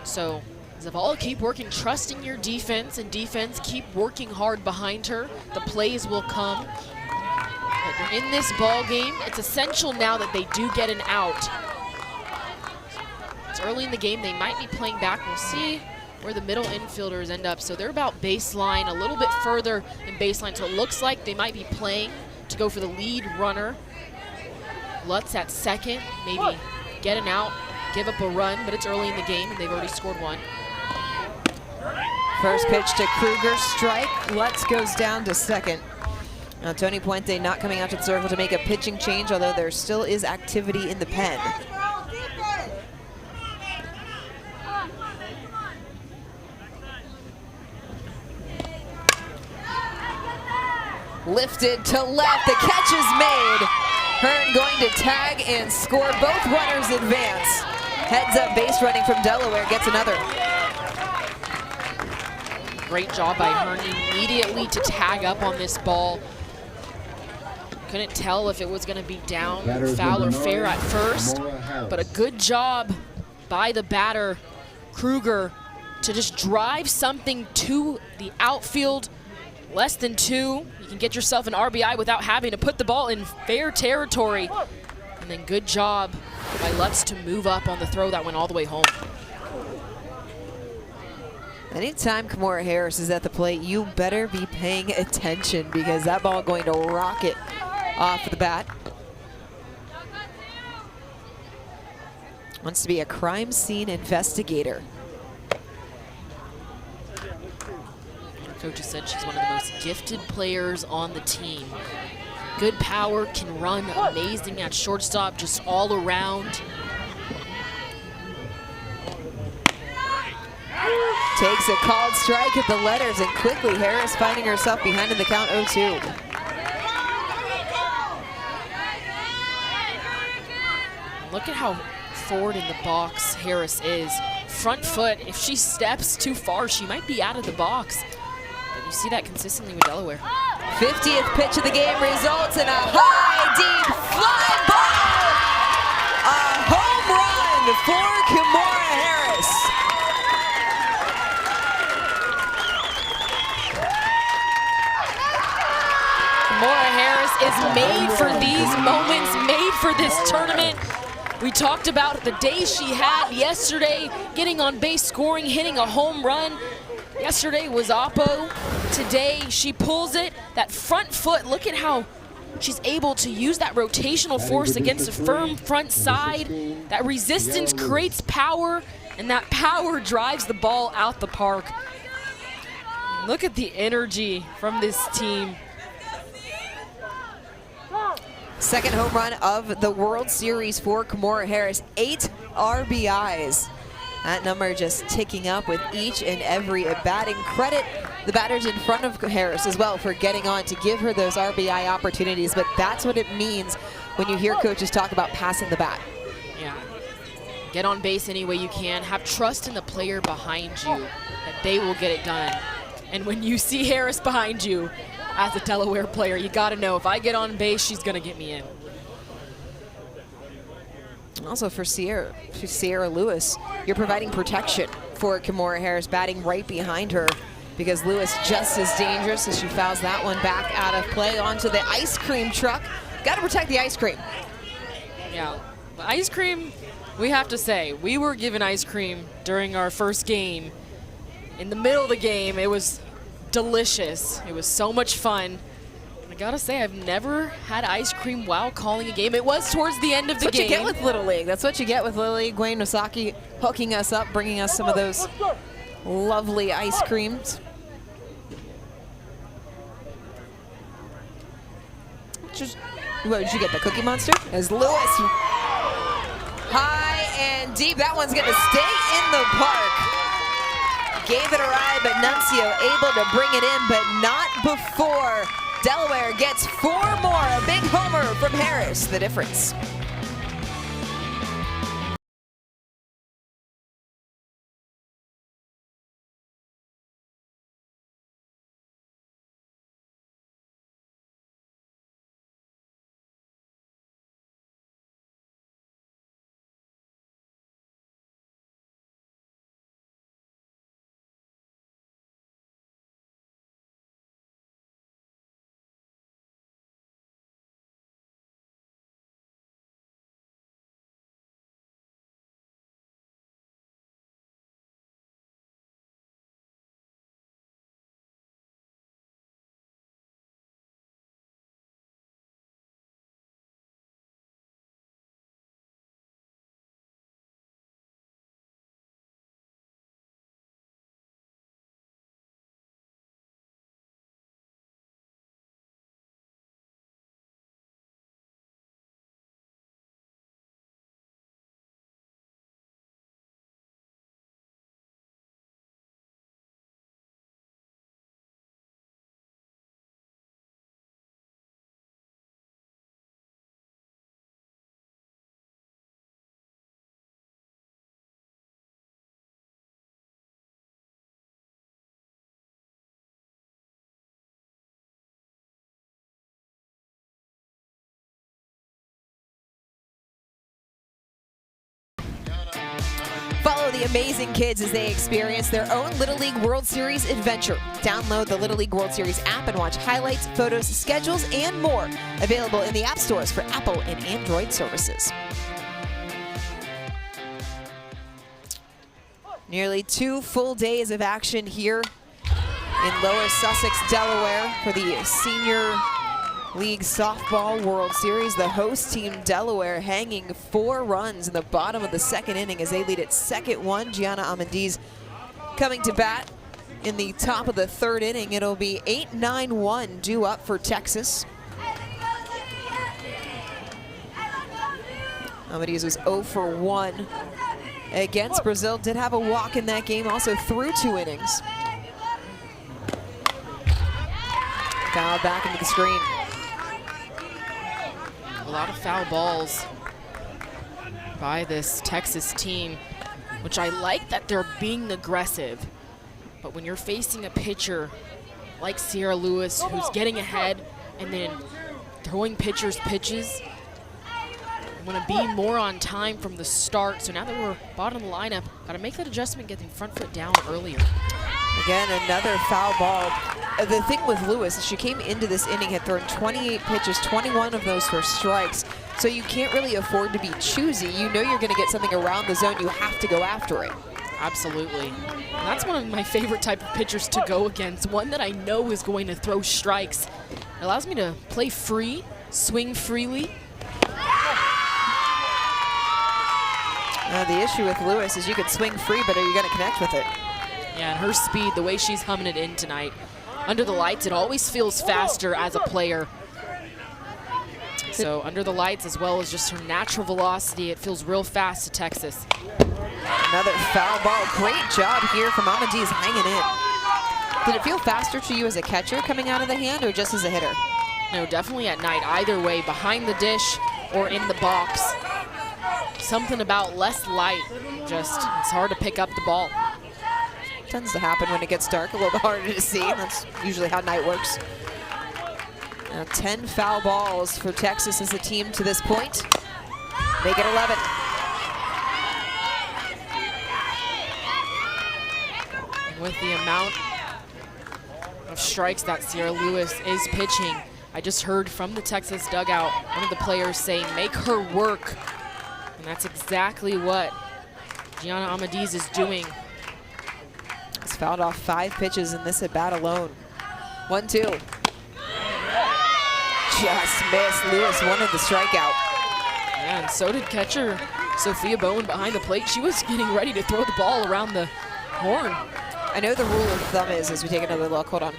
So Zavala, keep working, trusting your defense, and defense, keep working hard behind her. The plays will come. But they're in this ball game. It's essential now that they do get an out. It's early in the game. They might be playing back. We'll see where the middle infielders end up. So they're about baseline, a little bit further than baseline. So it looks like they might be playing to go for the lead runner. Lutz at second, maybe get an out, give up a run, but it's early in the game and they've already scored one. First pitch to Kruger, strike. Lutz goes down to second. Now Tony Puente not coming out to the circle to make a pitching change, although there still is activity in the pen. Lifted to left, the catch is made. Hearn going to tag and score. Both runners advance. Heads up base running from Delaware, gets another. Great job by Hearn immediately to tag up on this ball. Couldn't tell if it was going to be down, foul or fair at first, but a good job by the batter, Kruger, to just drive something to the outfield. Less than 2, you can get yourself an RBI without having to put the ball in fair territory. And then good job by Lutz to move up on the throw that went all the way home. Anytime Kimora Harris is at the plate, you better be paying attention because that ball going to rocket off the bat. Wants to be a crime scene investigator. Coach has said she's one of the most gifted players on the team. Good power, can run, amazing at shortstop, just all around. Takes a called strike at the letters, and quickly Harris finding herself behind in the count 0-2. Look at how forward in the box Harris is. Front foot, if she steps too far, she might be out of the box. But you see that consistently with Delaware. 50th pitch of the game results in a high, deep fly ball. for Kimora Harris. Kimora Harris is made for these moments, made for this tournament. We talked about the day she had yesterday, getting on base, scoring, hitting a home run. Yesterday was Oppo. Today she pulls it, that front foot. Look at how she's able to use that rotational force against a firm front side. That resistance creates power, and that power drives the ball out the park. Look at the energy from this team. Second home run of the World Series for Kimora Harris, 8 RBIs. That number just ticking up with each and every at batting. Credit the batters in front of Harris as well for getting on to give her those RBI opportunities, but that's what it means when you hear coaches talk about passing the bat. Yeah, get on base any way you can. Have trust in the player behind you that they will get it done. And when you see Harris behind you, as a Delaware player, you gotta know if I get on base, she's gonna get me in. Also for Sierra Lewis, you're providing protection for Kimora Harris, batting right behind her, because Lewis just as dangerous as she fouls that one back out of play onto the ice cream truck. Gotta protect the ice cream. Yeah, the ice cream, we have to say, we were given ice cream during our first game. In the middle of the game, it was delicious. It was so much fun. I gotta say, I've never had ice cream while calling a game. It was towards the end of the game. That's what you get with Little League. That's what you get with Little League. Wayne Nosaki hooking us up, bringing us some of those lovely ice creams. What did you get, the Cookie Monster? As Lewis, high and deep. That one's gonna stay in the park. Gave it a ride, but Nuncio able to bring it in, but not before Delaware gets 4 more. A big homer from Harris, the difference. Follow the amazing kids as they experience their own Little League World Series adventure. Download the Little League World Series app and watch highlights, photos, schedules, and more. Available in the app stores for Apple and Android services. Nearly 2 full days of action here in Lower Sussex, Delaware for the Senior League Softball World Series. The host team, Delaware, hanging 4 runs in the bottom of the 2nd inning as they lead at 2-1. Gianna Amandiz coming to bat in the top of the 3rd inning. It'll be 8-9-1 due up for Texas. Amandiz was 0 for 1 against Brazil. Did have a walk in that game, also threw 2 innings. Fouled back into the screen. A lot of foul balls by this Texas team, which I like that they're being aggressive. But when you're facing a pitcher like Sierra Lewis, who's getting ahead and then throwing pitchers pitches, want to be more on time from the start. So now that we're bottom of the lineup, got to make that adjustment, getting front foot down earlier. Again, another foul ball. The thing with Lewis is she came into this inning, had thrown 28 pitches, 21 of those were strikes. So you can't really afford to be choosy. You know you're going to get something around the zone. You have to go after it. Absolutely. And that's one of my favorite type of pitchers to go against, one that I know is going to throw strikes. It allows me to play free, swing freely. The issue with Lewis is you can swing free, but are you going to connect with it? Yeah, and her speed, the way she's humming it in tonight. Under the lights, it always feels faster as a player. So under the lights, as well as just her natural velocity, it feels real fast to Texas. Another foul ball. Great job here from Amadiz hanging in. Did it feel faster to you as a catcher coming out of the hand or just as a hitter? No, definitely at night. Either way, behind the dish or in the box. Something about less light. Just, it's hard to pick up the ball. Tends to happen when it gets dark, a little bit harder to see. That's usually how night works. Now 10 foul balls for Texas as a team to this point. Make it 11. With the amount of strikes that Sierra Lewis is pitching, I just heard from the Texas dugout, one of the players saying, make her work. And that's exactly what Gianna Amadiz is doing. He's fouled off 5 pitches in this at bat alone. 1-2. Just missed. Lewis wanted the strikeout. Yeah, and so did catcher Sophia Bowen behind the plate. She was getting ready to throw the ball around the horn. I know the rule of thumb is as we take another look. Hold on.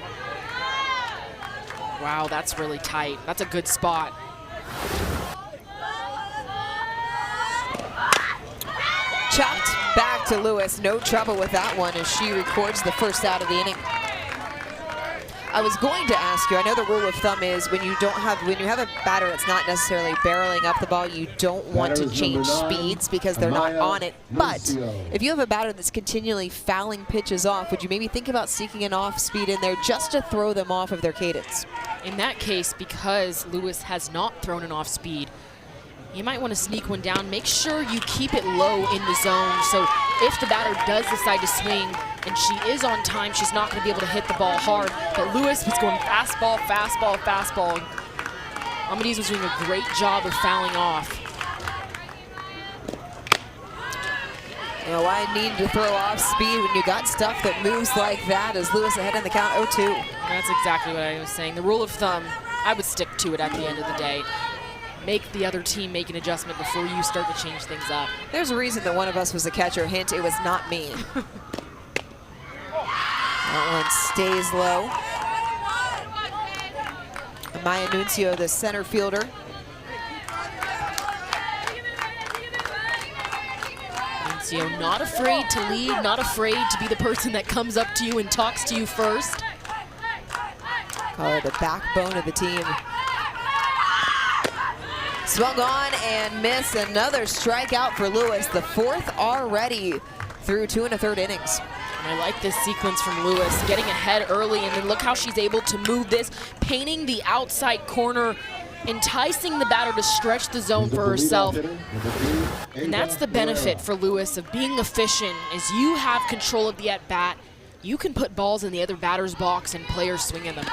Wow, that's really tight. That's a good spot. Chopped back to Lewis. No trouble with that one as she records the first out of the inning. I was going to ask you, I know the rule of thumb is when you have a batter that's not necessarily barreling up the ball, you don't want to change speeds because they're not on it. But if you have a batter that's continually fouling pitches off, would you maybe think about seeking an off speed in there just to throw them off of their cadence? In that case, because Lewis has not thrown an off speed, you might want to sneak one down. Make sure you keep it low in the zone. So if the batter does decide to swing and she is on time, she's not going to be able to hit the ball hard. But Lewis was going fastball, fastball, fastball. Amadiz was doing a great job of fouling off. You know, I need to throw off speed when you got stuff that moves like that as Lewis ahead in the count 0-2. That's exactly what I was saying. The rule of thumb, I would stick to it at the end of the day. Make the other team make an adjustment before you start to change things up. There's a reason that one of us was a catcher. Hint, it was not me. That one stays low. Maya Nuncio, the center fielder. Nuncio not afraid to lead, not afraid to be the person that comes up to you and talks to you first. Call her the backbone of the team. Swung on and missed. Another strikeout for Lewis, the 4th already through 2 1/3 innings. And I like this sequence from Lewis, getting ahead early, and then look how she's able to move this, painting the outside corner, enticing the batter to stretch the zone for herself. And that's the benefit for Lewis of being efficient. As you have control of the at-bat, you can put balls in the other batter's box and players swing at them.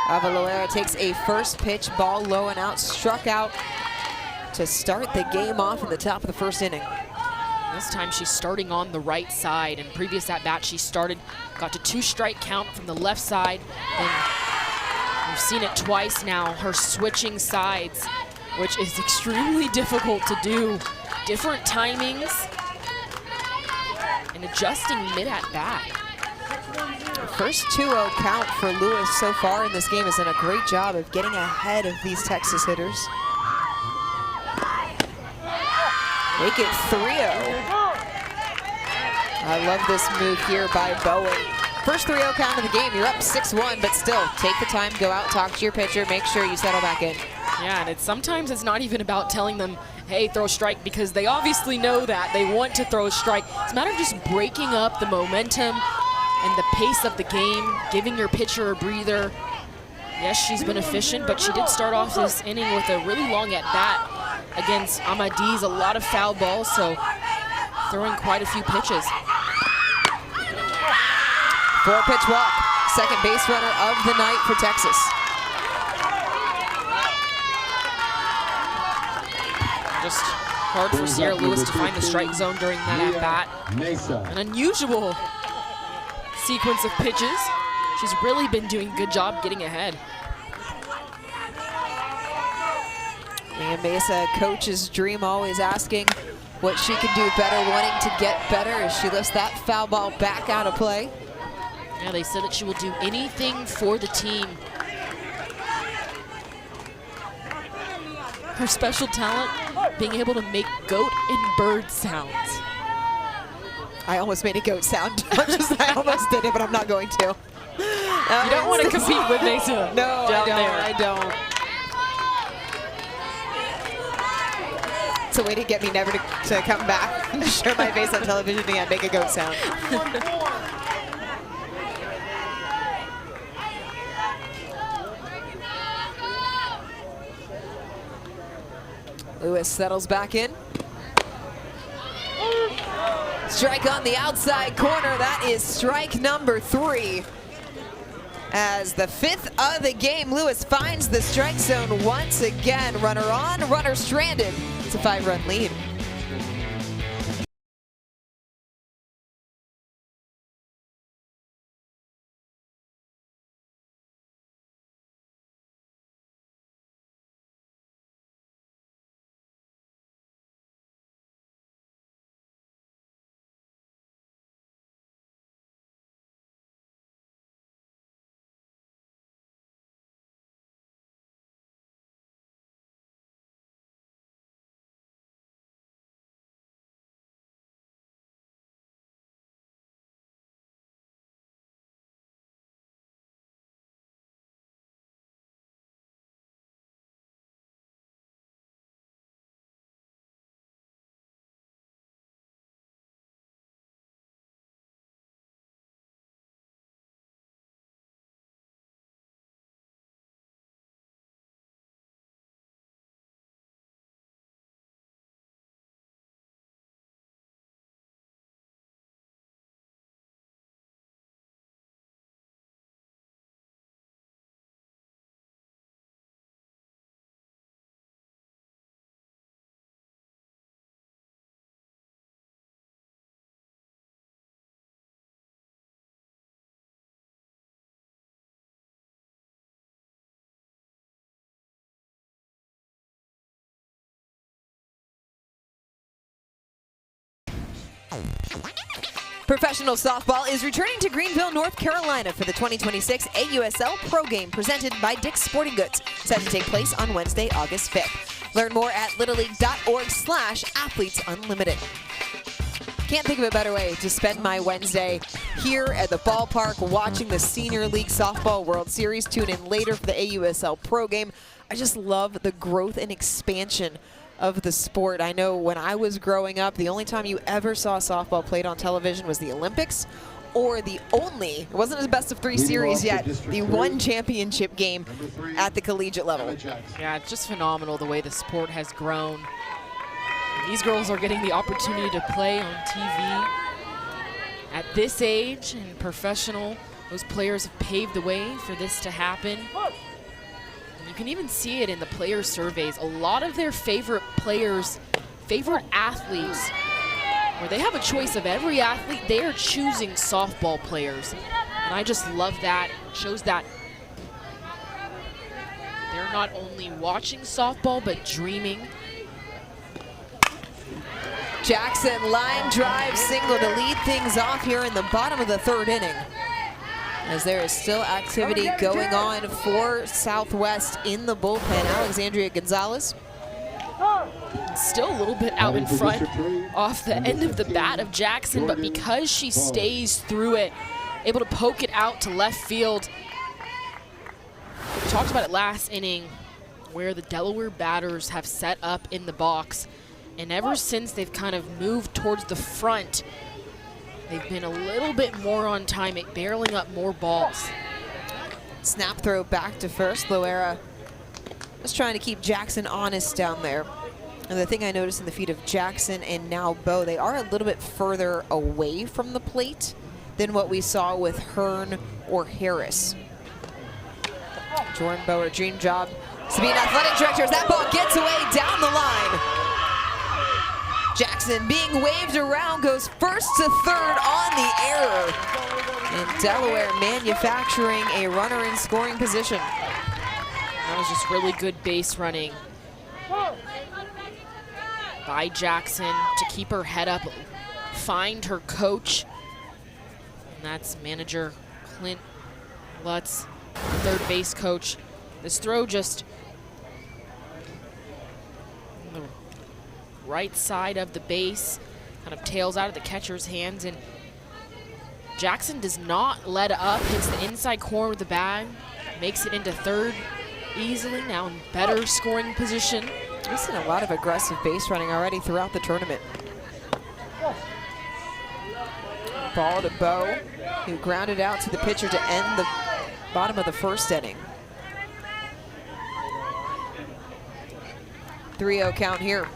Avalera takes a first pitch, ball low and out, struck out to start the game off in the top of the 1st inning. This time she's starting on the right side. In previous at-bat, she got to 2-strike count from the left side. Then we've seen it twice now, her switching sides, which is extremely difficult to do. Different timings and adjusting mid-at-bat. First 2-0 count for Lewis so far in this game has done a great job of getting ahead of these Texas hitters. Make it 3-0. I love this move here by Bowen. First 3-0 count of the game, you're up 6-1, but still, take the time, go out, talk to your pitcher, make sure you settle back in. Yeah, and sometimes it's not even about telling them, hey, throw a strike, because they obviously know that. They want to throw a strike. It's a matter of just breaking up the momentum and the pace of the game, giving your pitcher a breather. Yes, she's been efficient, but she did start off this inning with a really long at-bat against Amadi's. A lot of foul balls, so throwing quite a few pitches. 4-pitch walk. Second base runner of the night for Texas. Just hard for Sierra Lewis to find the strike zone during that at-bat. An unusual sequence of pitches. She's really been doing a good job getting ahead. And Mesa, coach's dream, always asking what she can do better, wanting to get better as she lifts that foul ball back out of play. Yeah, they said that she will do anything for the team. Her special talent, being able to make goat and bird sounds. I almost made a goat sound. I almost did it, but I'm not going to. You don't want to compete with Mesa. No, I don't. It's a way to get me never to come back and show my face on television again, make a goat sound. Lewis settles back in. Strike on the outside corner. That is strike number 3. As the 5th of the game, Lewis finds the strike zone once again. Runner on, runner stranded. It's a 5-run lead. Professional softball is returning to Greenville, North Carolina for the 2026 AUSL Pro Game presented by Dick's Sporting Goods, set to take place on Wednesday, August 5th. Learn more at littleleague.org/athletesunlimited. Can't think of a better way to spend my Wednesday here at the ballpark watching the Senior League Softball World Series. Tune in later for the AUSL Pro Game. I just love the growth and expansion of the sport. I know when I was growing up, the only time you ever saw softball played on television was the Olympics, or the only, it wasn't a best of 3 series yet, the one championship game at the collegiate level. Yeah, it's just phenomenal the way the sport has grown. These girls are getting the opportunity to play on TV at this age and professional. Those players have paved the way for this to happen. You can even see it in the player surveys. A lot of their favorite players, favorite athletes, where they have a choice of every athlete, they are choosing softball players. And I just love that. It shows that they're not only watching softball, but dreaming. Jackson line drive single to lead things off here in the bottom of the 3rd inning, as there is still activity going on for Southwest in the bullpen. Alexandria Gonzalez still a little bit out in front off the end of the bat of Jackson, but because she stays through it, able to poke it out to left field. We talked about it last inning, where the Delaware batters have set up in the box, and ever since they've kind of moved towards the front, they've been a little bit more on time at barreling up more balls. Snap throw back to first. Loera just trying to keep Jackson honest down there. And the thing I noticed in the feet of Jackson and now Bo, they are a little bit further away from the plate than what we saw with Hearn or Harris. Jordan Bo, her dream job to be an athletic director as that ball gets away down the line. Jackson being waved around goes first to third on the error. And Delaware manufacturing a runner in scoring position. That was just really good base running by Jackson to keep her head up, find her coach. And that's manager Clint Lutz, third base coach. This throw just on the right side of the base, kind of tails out of the catcher's hands, and Jackson does not let up, hits the inside corner of the bag, makes it into third easily, now in better scoring position. We've seen a lot of aggressive base running already throughout the tournament. Ball to Bo, who grounded out to the pitcher to end the bottom of the first inning. 3-0 count here.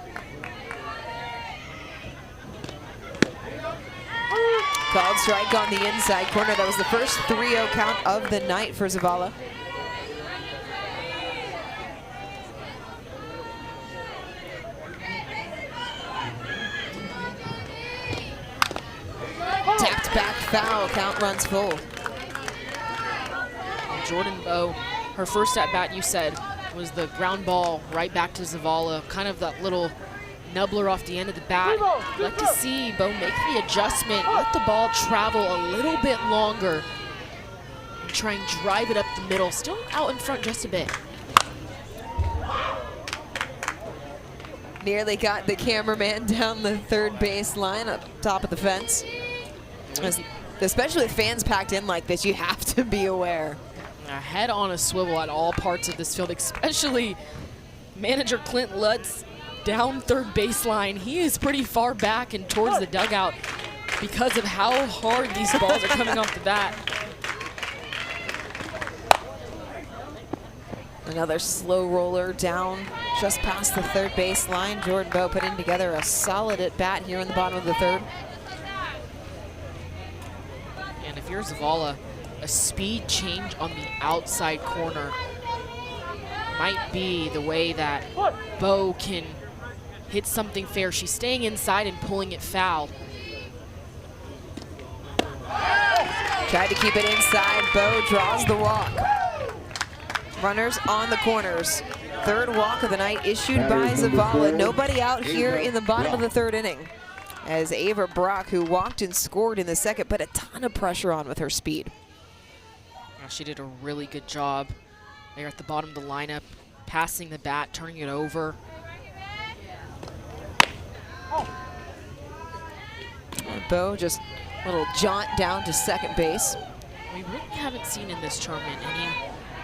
Called strike on the inside corner. That was the first 3-0 count of the night for Zavala. Tapped back foul, count runs full. Jordan Bo, her first at bat, you said, was the ground ball right back to Zavala, kind of that little nubbler off the end of the bat. I'd like to see Bo make the adjustment, let the ball travel a little bit longer, and try and drive it up the middle, still out in front just a bit. Nearly got the cameraman down the third base line up top of the fence. Especially with fans packed in like this, you have to be aware. Head on a swivel at all parts of this field, especially manager Clint Lutz down third baseline. He is pretty far back and towards the dugout because of how hard these balls are coming off the bat. Another slow roller down just past the third baseline. Jordan Bo putting together a solid at bat here in the bottom of the third. And if you're Zavala, a speed change on the outside corner might be the way that Bo can hit something fair. She's staying inside and pulling it foul. Tried to keep it inside. Bo draws the walk. Runners on the corners. Third walk of the night issued by Zavala. Nobody out here in the bottom of the third inning, as Ava Brock, who walked and scored in the second, put a ton of pressure on with her speed. She did a really good job there at the bottom of the lineup, passing the bat, turning it over. And Bo just a little jaunt down to second base. We really haven't seen in this tournament any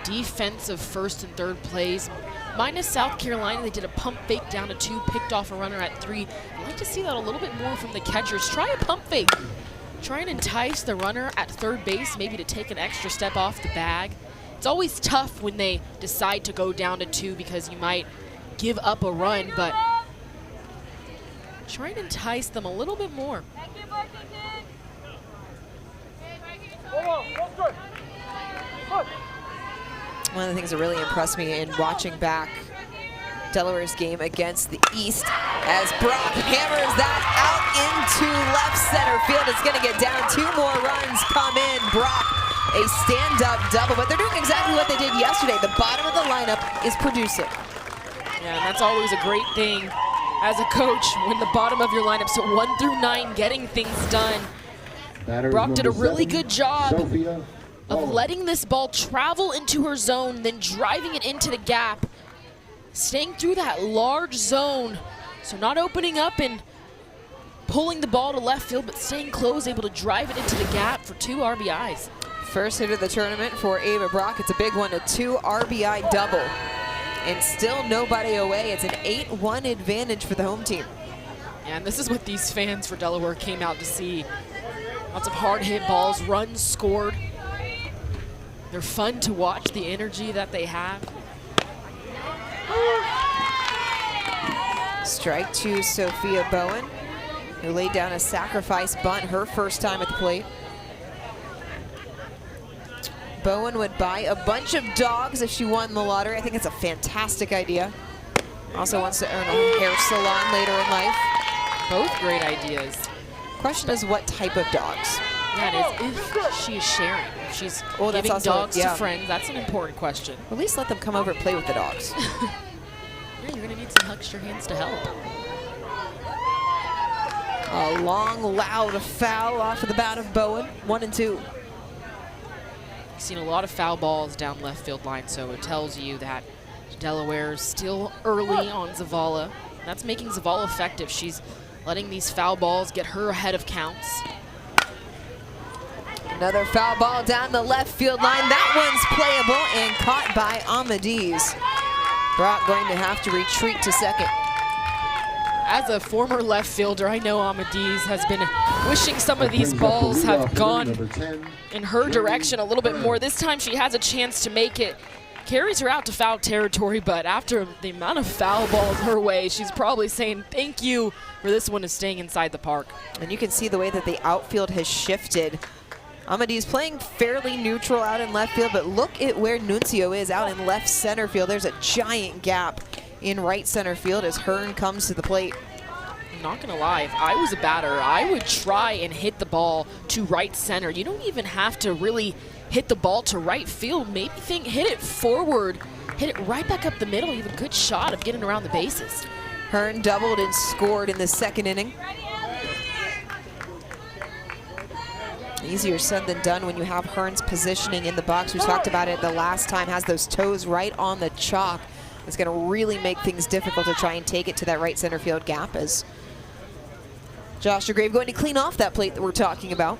defensive first and third plays. Minus South Carolina, they did a pump fake down to 2, picked off a runner at 3. I'd like to see that a little bit more from the catchers. Try a pump fake. Try and entice the runner at third base, maybe to take an extra step off the bag. It's always tough when they decide to go down to 2 because you might give up a run, but try and entice them a little bit more. One of the things that really impressed me in watching back Delaware's game against the East, as Brock hammers that out into left center field. It's going to get down. 2 more runs come in. Brock, a stand-up double, but they're doing exactly what they did yesterday. The bottom of the lineup is producing. Yeah, and that's always a great thing as a coach when the bottom of your lineup, so 1 through 9, getting things done. Brock did a really good job of letting this ball travel into her zone, then driving it into the gap, staying through that large zone, so not opening up and pulling the ball to left field, but staying close, able to drive it into the gap for 2 RBIs. First hit of the tournament for Ava Brock. It's a big one, a 2 RBI double. And still nobody away. It's an 8-1 advantage for the home team. And this is what these fans for Delaware came out to see. Lots of hard hit balls, runs scored. They're fun to watch, the energy that they have. Strike to Sophia Bowen, who laid down a sacrifice bunt her first time at the plate. Bowen would buy a bunch of dogs if she won the lottery. I think it's a fantastic idea. Also wants to earn a hair salon later in life. Both great ideas. Question is what type of dogs? Yeah, it is if she is sharing. If she's giving also, dogs to friends, that's an important question. At least let them come over and play with the dogs. Yeah, you're going to need some extra hands to help. A long, loud foul off of the bat of Bowen. 1-2. You've seen a lot of foul balls down left field line, so it tells you that Delaware is still early on Zavala. That's making Zavala effective. She's letting these foul balls get her ahead of counts. Another foul ball down the left field line. That one's playable and caught by Amadis. Brock going to have to retreat to second. As a former left fielder, I know Amadis has been wishing some of these balls have gone in her direction a little bit more. This time she has a chance to make it. Carries her out to foul territory, but after the amount of foul balls her way, she's probably saying thank you for this one is staying inside the park. And you can see the way that the outfield has shifted. Amadis playing fairly neutral out in left field, but look at where Nuncio is out in left center field. There's a giant gap in right center field as Hearn comes to the plate. I'm not gonna lie, if I was a batter, I would try and hit the ball to right center. You don't even have to really hit the ball to right field. Maybe hit it forward, hit it right back up the middle. You have a good shot of getting around the bases. Hearn doubled and scored in the second inning. Easier said than done when you have Hearn's positioning in the box. We talked about it the last time, has those toes right on the chalk. It's going to really make things difficult to try and take it to that right center field gap as Josh DeGrave going to clean off that plate that we're talking about.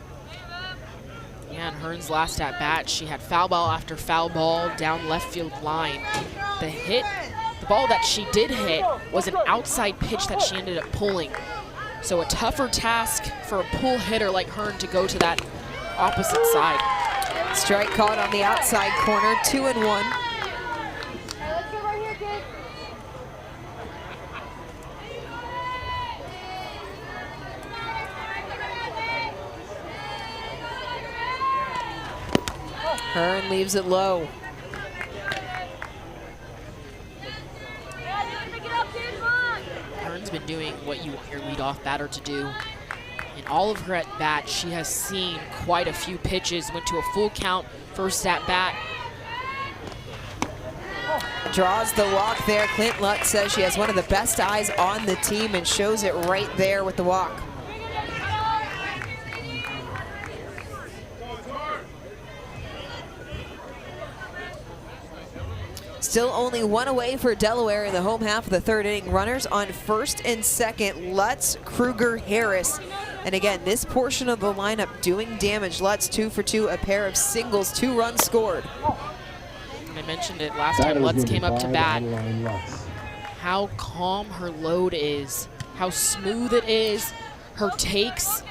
Yeah, and Hearn's last at bat, she had foul ball after foul ball down left field line. The ball that she did hit was an outside pitch that she ended up pulling. So a tougher task for a pull hitter like Hearn to go to that opposite side. Strike caught on the outside corner, 2-1. Hearn leaves it low. Hearn's been doing what you want your leadoff batter to do. In all of her at-bats, she has seen quite a few pitches, went to a full count first at-bat. Draws the walk there. Clint Lutz says she has one of the best eyes on the team and shows it right there with the walk. Still only one away for Delaware in the home half of the third inning. Runners on first and second, Lutz, Kruger, Harris. And again, this portion of the lineup doing damage. Lutz 2 for 2, a pair of singles, 2 runs scored. I mentioned it last time Lutz came up to bat. How calm her load is, how smooth it is, her takes.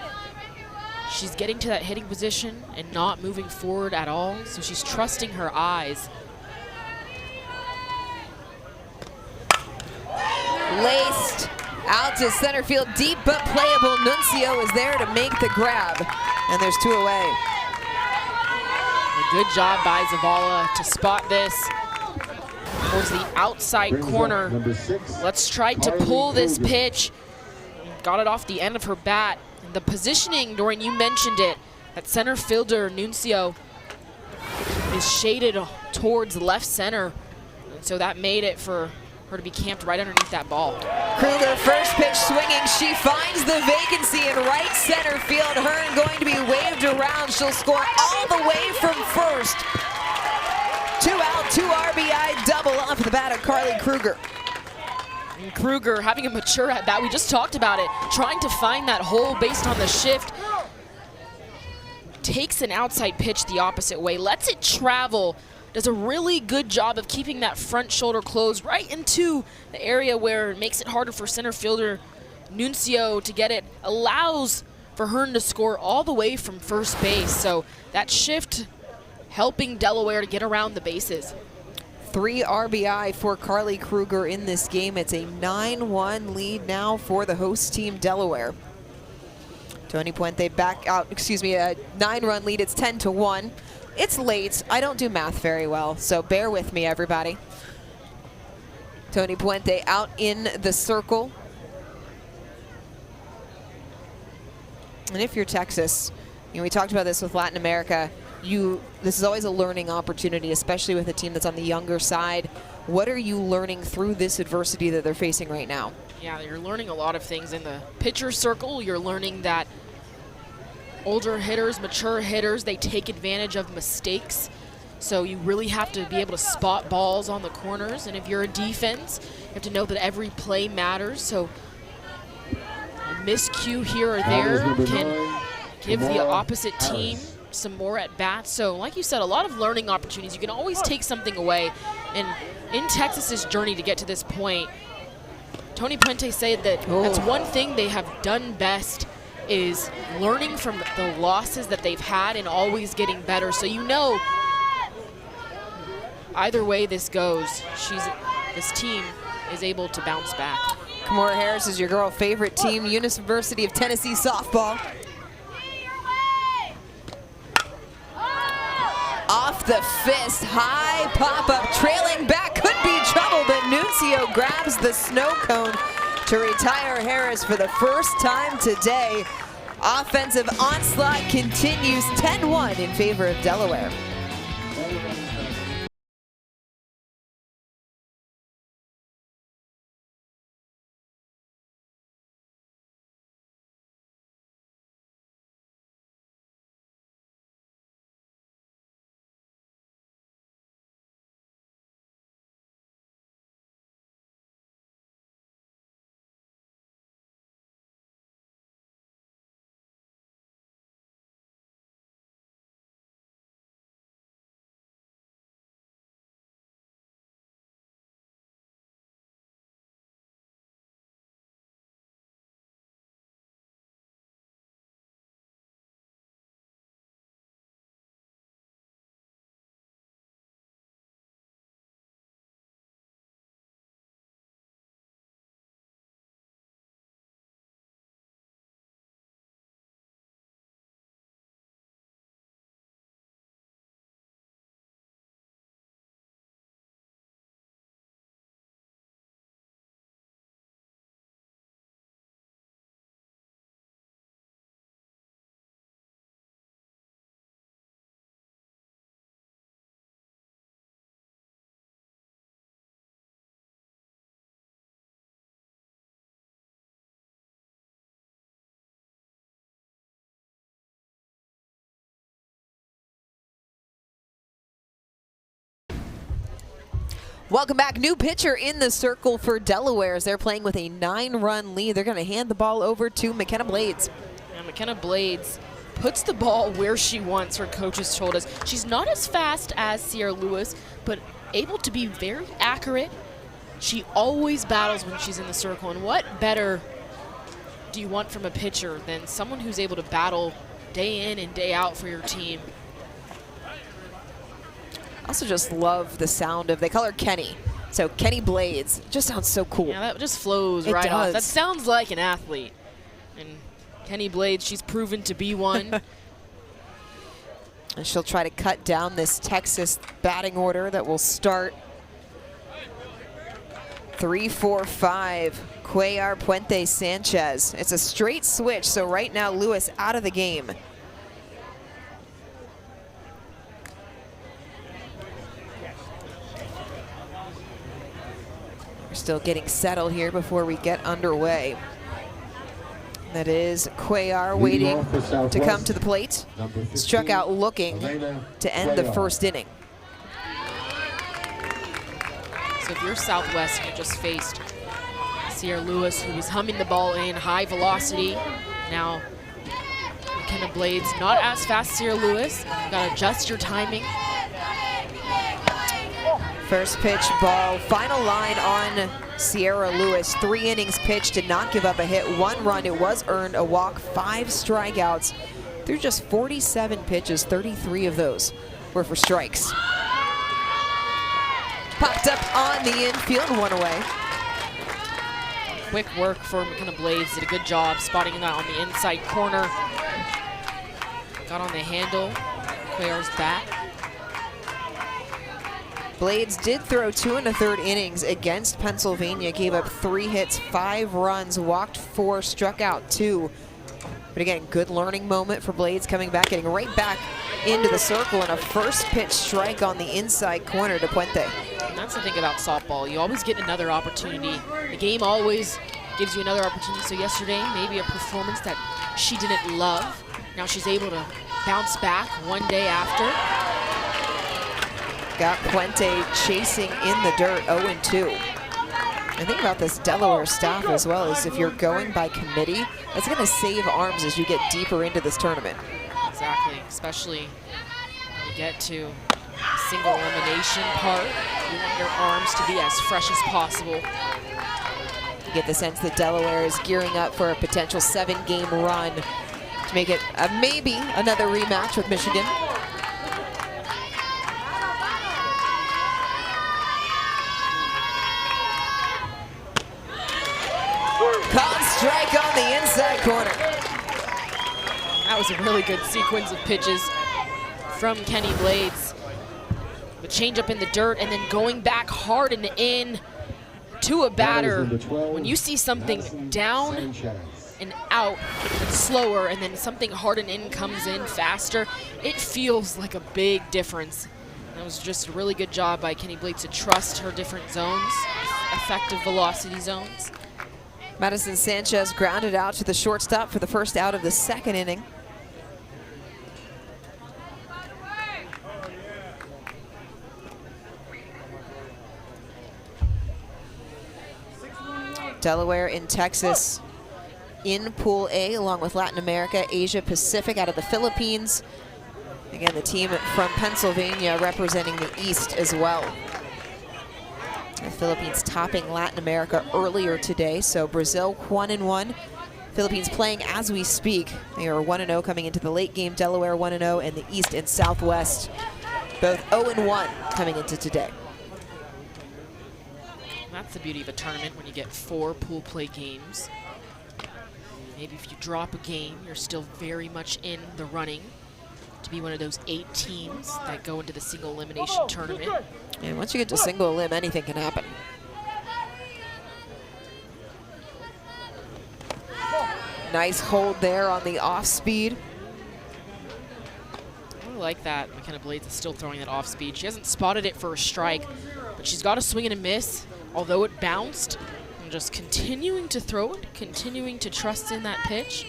She's getting to that hitting position and not moving forward at all, so she's trusting her eyes. Laced out to center field, deep but playable. Nuncio is there to make the grab, and there's 2 away. A good job by Zavala to spot this towards the outside corner. Let's try to pull this pitch. Got it off the end of her bat. And the positioning, Dorian, you mentioned it, that center fielder Nuncio is shaded towards left center, and so that made it for her to be camped right underneath that ball. Kruger, first pitch swinging. She finds the vacancy in right center field. Hearn going to be waved around. She'll score all the way from first. 2 out, 2 RBI double off the bat of Carly Kruger. And Kruger having a mature at bat. We just talked about it. Trying to find that hole based on the shift. Takes an outside pitch the opposite way. Lets it travel. Does a really good job of keeping that front shoulder closed right into the area where it makes it harder for center fielder Nuncio to get it. Allows for Hearn to score all the way from first base. So that shift helping Delaware to get around the bases. 3 RBI for Carly Kruger in this game. It's a 9-1 lead now for the host team, Delaware. Tony Puente back out, excuse me, a 9-run lead. It's 10-1. It's late. I don't do math very well, so bear with me, everybody. Tony Puente out in the circle. And if you're Texas, we talked about this with Latin America, this is always a learning opportunity, especially with a team that's on the younger side. What are you learning through this adversity that they're facing right now? Yeah, you're learning a lot of things in the pitcher circle. You're learning that older hitters, mature hitters, they take advantage of mistakes. So you really have to be able to spot balls on the corners. And if you're a defense, you have to know that every play matters. So a miscue here or there can give the opposite team some more at bats. So like you said, a lot of learning opportunities. You can always take something away. And in Texas's journey to get to this point, Tony Puente said that that's one thing they have done best, is learning from the losses that they've had and always getting better. So you know, either way this goes, this team is able to bounce back. Kamora Harris is your girl favorite team, University of Tennessee softball. Off the fist, high pop-up, trailing back, could be trouble, but Nuncio grabs the snow cone to retire Harris for the first time today. Offensive onslaught continues, 10-1 in favor of Delaware. Welcome back. New pitcher in the circle for Delaware as they're playing with a 9-run lead. They're going to hand the ball over to McKenna Blades. And McKenna Blades puts the ball where she wants, her coaches told us. She's not as fast as Sierra Lewis, but able to be very accurate. She always battles when she's in the circle. And what better do you want from a pitcher than someone who's able to battle day in and day out for your team? I also just love the sound of, they call her Kenny. So Kenny Blades, just sounds so cool. Yeah, that just flows right off. That sounds like an athlete. And Kenny Blades, she's proven to be one. And she'll try to cut down this Texas batting order that will start 3-4-5. Cuellar, Puente, Sanchez. It's a straight switch, so right now Lewis out of the game. We're still getting settled here before we get underway. That is Cuellar waiting to come to the plate. Struck out looking to end the first inning. So if you're Southwest, you just faced Sierra Lewis, who was humming the ball in high velocity. Now McKenna Blades, not as fast as Sierra Lewis. You gotta adjust your timing. First pitch ball, final line on Sierra Lewis. 3 innings pitched, did not give up a hit, 1 run, it was earned, a walk, 5 strikeouts through just 47 pitches, 33 of those were for strikes. Popped up on the infield, one away. Quick work for McKenna Blades. Did a good job spotting that on the inside corner. Got on the handle. Cuellar's back. Blades did throw 2 1/3 innings against Pennsylvania, gave up 3 hits, 5 runs, walked 4, struck out 2. But again, good learning moment for Blades, coming back, getting right back into the circle, and a first pitch strike on the inside corner to Puente. And that's the thing about softball. You always get another opportunity. The game always gives you another opportunity. So yesterday, maybe a performance that she didn't love. Now she's able to bounce back one day after. Got Puente chasing in the dirt, 0-2. The thing about this Delaware staff as well is if you're going by committee, that's going to save arms as you get deeper into this tournament. Exactly, especially when you get to the single elimination part. You want your arms to be as fresh as possible. You get the sense that Delaware is gearing up for a potential 7-game run to make it maybe another rematch with Michigan. Caught strike on the inside corner. That was a really good sequence of pitches from Kenny Blades. The changeup in the dirt and then going back hard and in to a batter. When you see something down and out slower and then something hard and in comes in faster, it feels like a big difference. That was just a really good job by Kenny Blades to trust her different zones, effective velocity zones. Madison Sanchez grounded out to the shortstop for the first out of the 2nd inning. Delaware and Texas in Pool A, along with Latin America, Asia Pacific out of the Philippines. Again, the team from Pennsylvania representing the East as well. The Philippines topping Latin America earlier today, so Brazil 1-1. Philippines playing as we speak. They are 1-0 coming into the late game. Delaware 1-0, and the East and Southwest both 0-1 coming into today. That's the beauty of a tournament when you get 4 pool play games. Maybe if you drop a game, you're still very much in the running to be one of those 8 teams that go into the single elimination tournament. And once you get to single elim, anything can happen. Nice hold there on the off speed. I really like that McKenna Blades is still throwing that off speed. She hasn't spotted it for a strike, but she's got a swing and a miss, although it bounced. And just continuing to throw it, continuing to trust in that pitch.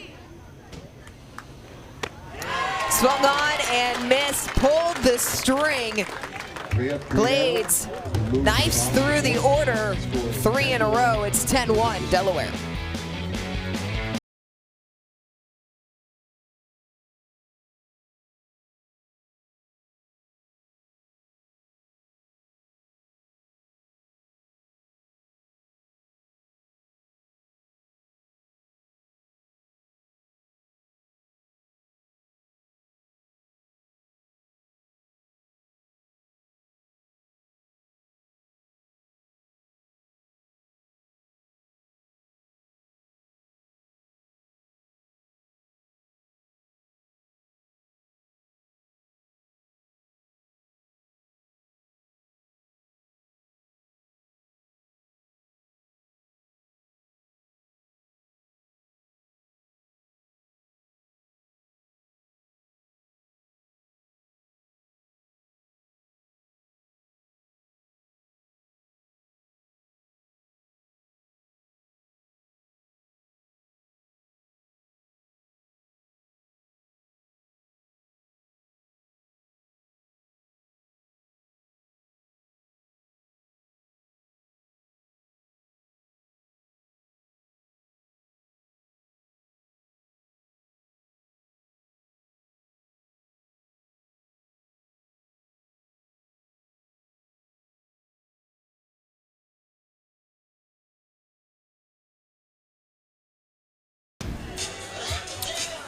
Swung on and missed, pulled the string. Blades knifes through the order, 3 in a row. It's 10-1 Delaware.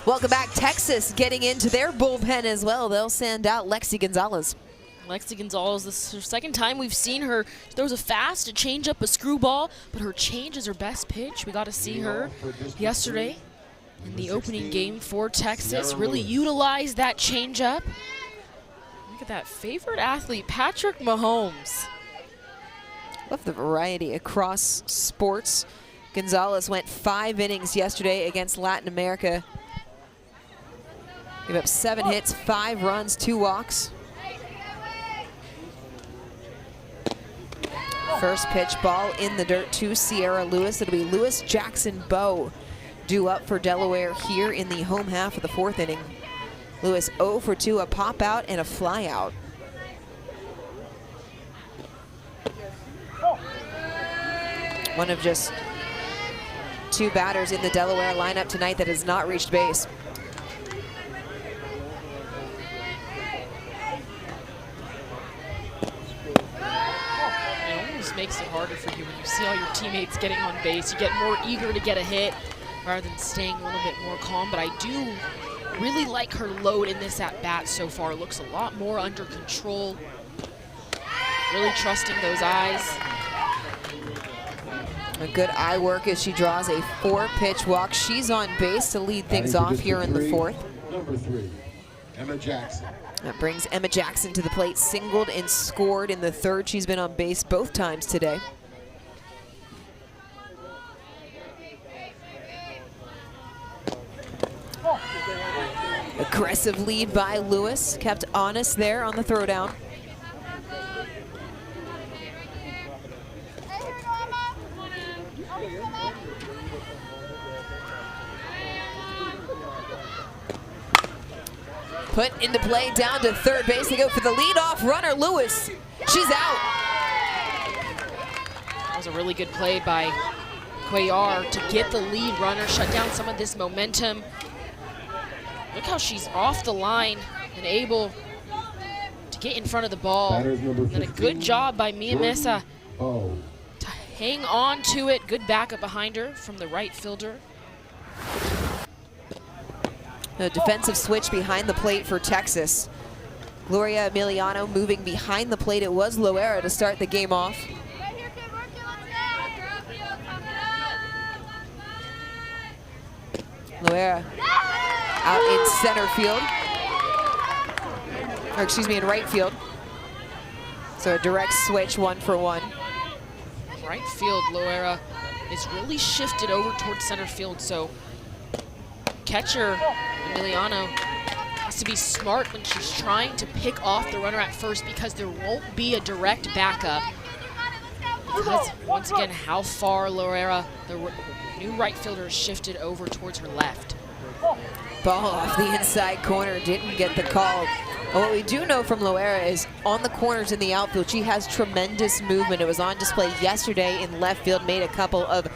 Welcome back. Texas getting into their bullpen as well. They'll send out Lexi Gonzalez. Lexi Gonzalez, this is her second time we've seen her. She throws a fast, a changeup, a screwball, but her change is her best pitch. We got to see her yesterday in the opening game for Texas. Really utilize that changeup. Look at that favorite athlete, Patrick Mahomes. Love the variety across sports. Gonzalez went 5 innings yesterday against Latin America. Gave up 7 hits, 5 runs, 2 walks. First pitch, ball in the dirt to Sierra Lewis. It'll be Lewis Jackson Bowe due up for Delaware here in the home half of the 4th inning. Lewis 0 for 2, a pop out and a fly out. One of just 2 batters in the Delaware lineup tonight that has not reached base. Makes it harder for you when you see all your teammates getting on base. You get more eager to get a hit rather than staying a little bit more calm. But I do really like her load in this at-bat so far. Looks a lot more under control. Really trusting those eyes. A good eye work as she draws a 4-pitch walk. She's on base to lead things off here in the 4th. Number 3, Emma Jackson. That brings Emma Jackson to the plate, singled and scored in the 3rd. She's been on base both times today. Aggressive lead by Lewis, kept honest there on the throwdown. Put into play down to 3rd base. They go for the leadoff runner, Lewis. She's out. That was a really good play by Cuellar to get the lead runner, shut down some of this momentum. Look how she's off the line and able to get in front of the ball. And a good job by Mia Mesa to hang on to it. Good backup behind her from the right fielder. A defensive switch behind the plate for Texas. Gloria Emiliano moving behind the plate. It was Loera to start the game off. Loera out in center field. Or excuse me, in right field. So a direct switch, 1 for 1. Right field, Loera is really shifted over towards center field, so catcher Emiliano has to be smart when she's trying to pick off the runner at first, because there won't be a direct backup. Because once again, how far Loera, the new right fielder, is shifted over towards her left. Ball off the inside corner, didn't get the call. And what we do know from Loera is on the corners in the outfield, she has tremendous movement. It was on display yesterday in left field, made a couple of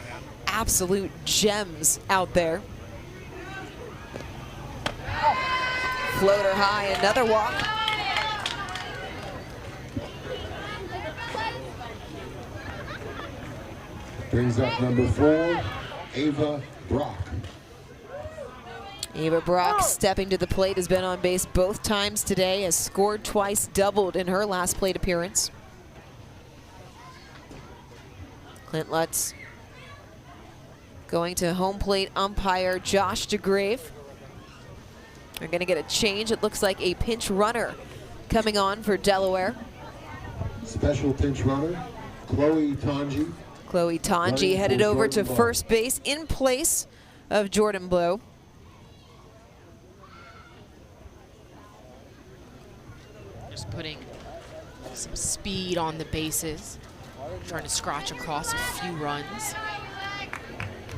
absolute gems out there. Floater high, another walk. Brings up number 4, Ava Brock. Ava Brock stepping to the plate, has been on base both times today, has scored twice, doubled in her last plate appearance. Clint Lutz going to home plate umpire Josh DeGrave. They're going to get a change. It looks like a pinch runner coming on for Delaware. Special pinch runner, Chloe Tanji. Chloe Tanji headed over to first base in place of Jordan Blow. Just putting some speed on the bases, trying to scratch across a few runs.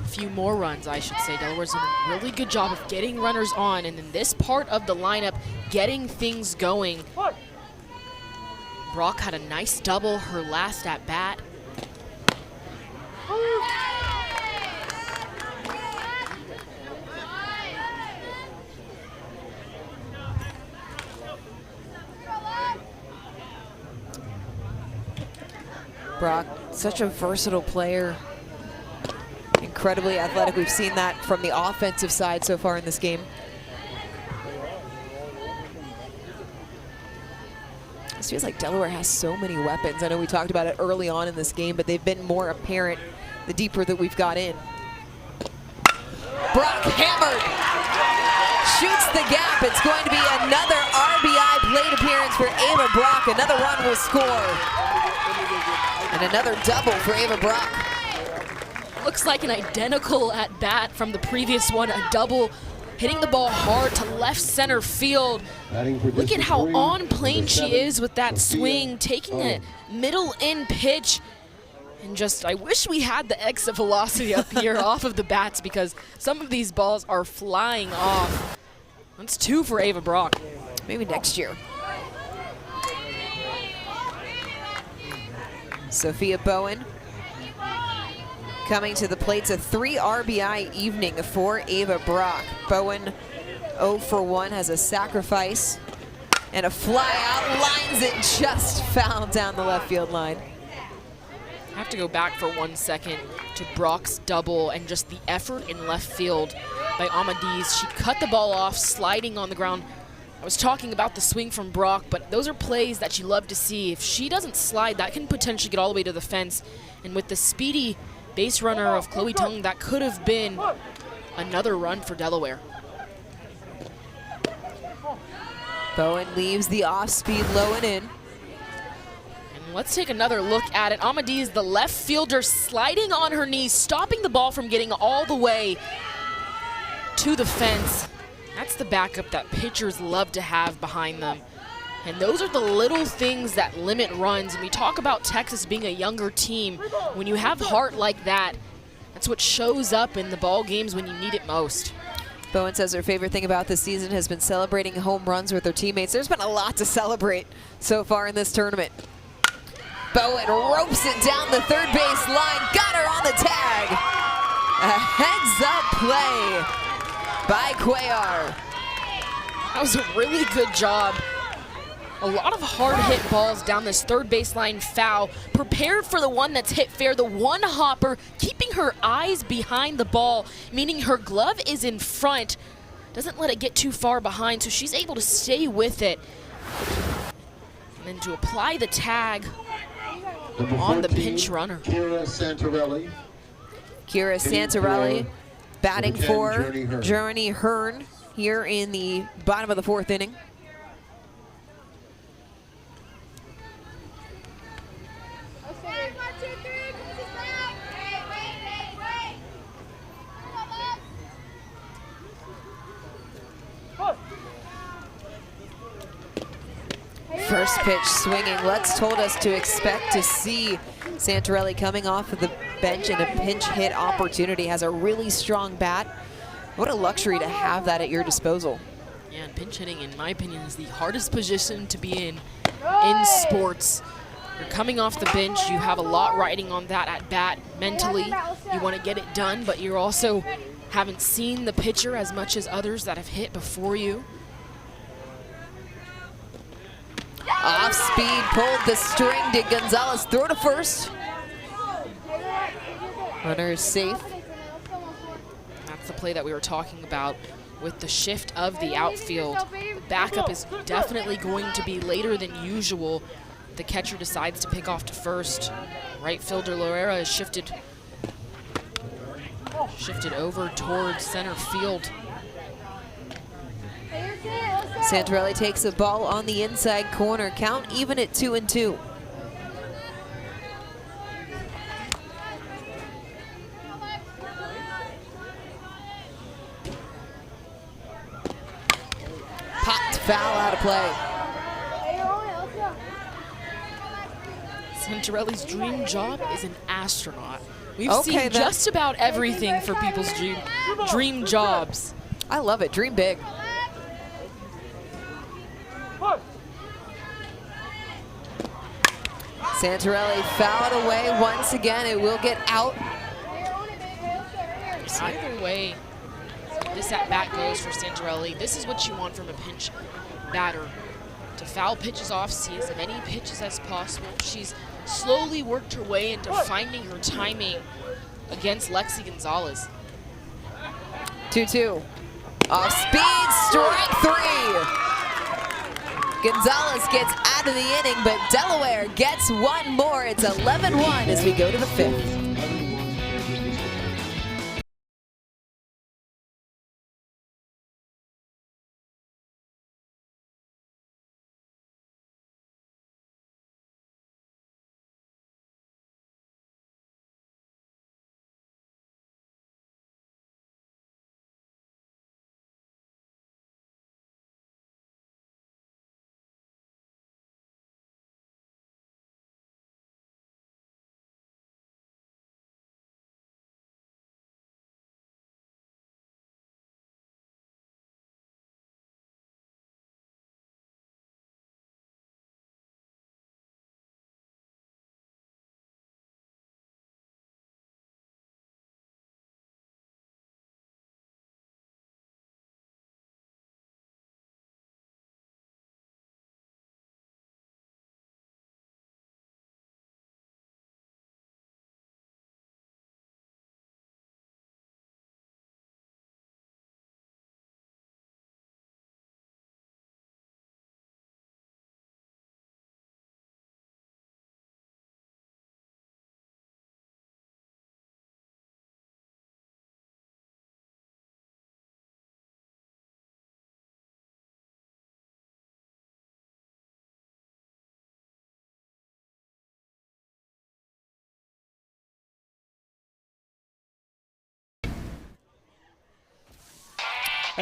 A few more runs, I should say. Delaware's done a really good job of getting runners on, and in this part of the lineup, getting things going. Brock had a nice double her last at bat. Brock, such a versatile player. incredibly athletic. We've seen that from the offensive side so far in this game. It feels like Delaware has so many weapons. I know we talked about it early on in this game, but they've been more apparent the deeper that we've got in. Brock hammered, shoots the gap. It's going to be another RBI plate appearance for Ava Brock. Another run will score. And another double for Ava Brock. Looks like an identical at bat from the previous one, a double, hitting the ball hard to left center field. Look at how on plane she is with that swing, taking a middle in pitch. And just, I wish we had the exit velocity up here off of the bats, because some of these balls are flying off. That's 2 for Ava Brock. Maybe next year. Sophia Bowen coming to the plate. It's a 3 RBI evening for Ava Brock. Bowen 0 for 1, has a sacrifice and a fly out, lines it just foul down the left field line. I have to go back for 1 second to Brock's double and just the effort in left field by Amadis. She cut the ball off, sliding on the ground. I was talking about the swing from Brock, but those are plays that you love to see. If she doesn't slide, that can potentially get all the way to the fence. And with the speedy base runner of Chloe Tung, that could have been another run for Delaware. Bowen leaves the off-speed low and in. Let's take another look at it. Amadis, the left fielder, sliding on her knees, stopping the ball from getting all the way to the fence. That's the backup that pitchers love to have behind them. And those are the little things that limit runs. And we talk about Texas being a younger team. When you have heart like that, that's what shows up in the ball games when you need it most. Bowen says her favorite thing about this season has been celebrating home runs with her teammates. There's been a lot to celebrate so far in this tournament. Bowen ropes it down the third base line, got her on the tag. A heads-up play by Cuellar. That was a really good job. A lot of hard hit balls down this third baseline foul. Prepared for the one that's hit fair, the one hopper, keeping her eyes behind the ball, meaning her glove is in front. Doesn't let it get too far behind, so she's able to stay with it. And then to apply the tag on the pinch runner. Kira Santarelli. Kira Santarelli batting for Journey Hearn here in the bottom of the 4th inning. First pitch swinging. Let's told us to expect to see Santarelli coming off of the bench in a pinch hit opportunity. Has a really strong bat. What a luxury to have that at your disposal. Yeah, and pinch hitting, in my opinion, is the hardest position to be in sports. You're coming off the bench. You have a lot riding on that at bat mentally. You want to get it done, but you also haven't seen the pitcher as much as others that have hit before you. Off speed, pulled the string. Did Gonzalez throw to first? Runner is safe. That's the play that we were talking about with the shift of the outfield. The backup is definitely going to be later than usual. The catcher decides to pick off to first. Right fielder Loera is shifted over towards center field. Santarelli takes a ball on the inside corner. Count even at 2-2. Popped foul out of play. Santarelli's dream job is an astronaut. We've seen just about everything for people's dream jobs. I love it. Dream big. Santarelli fouled away once again. It will get out. Either way, this at-bat goes for Santarelli. This is what you want from a pinch batter. To foul pitches off, see as many pitches as possible. She's slowly worked her way into finding her timing against Lexi Gonzalez. 2-2. Off speed, strike 3. Gonzalez gets out of the inning, but Delaware gets one more. It's 11-1 as we go to the 5th.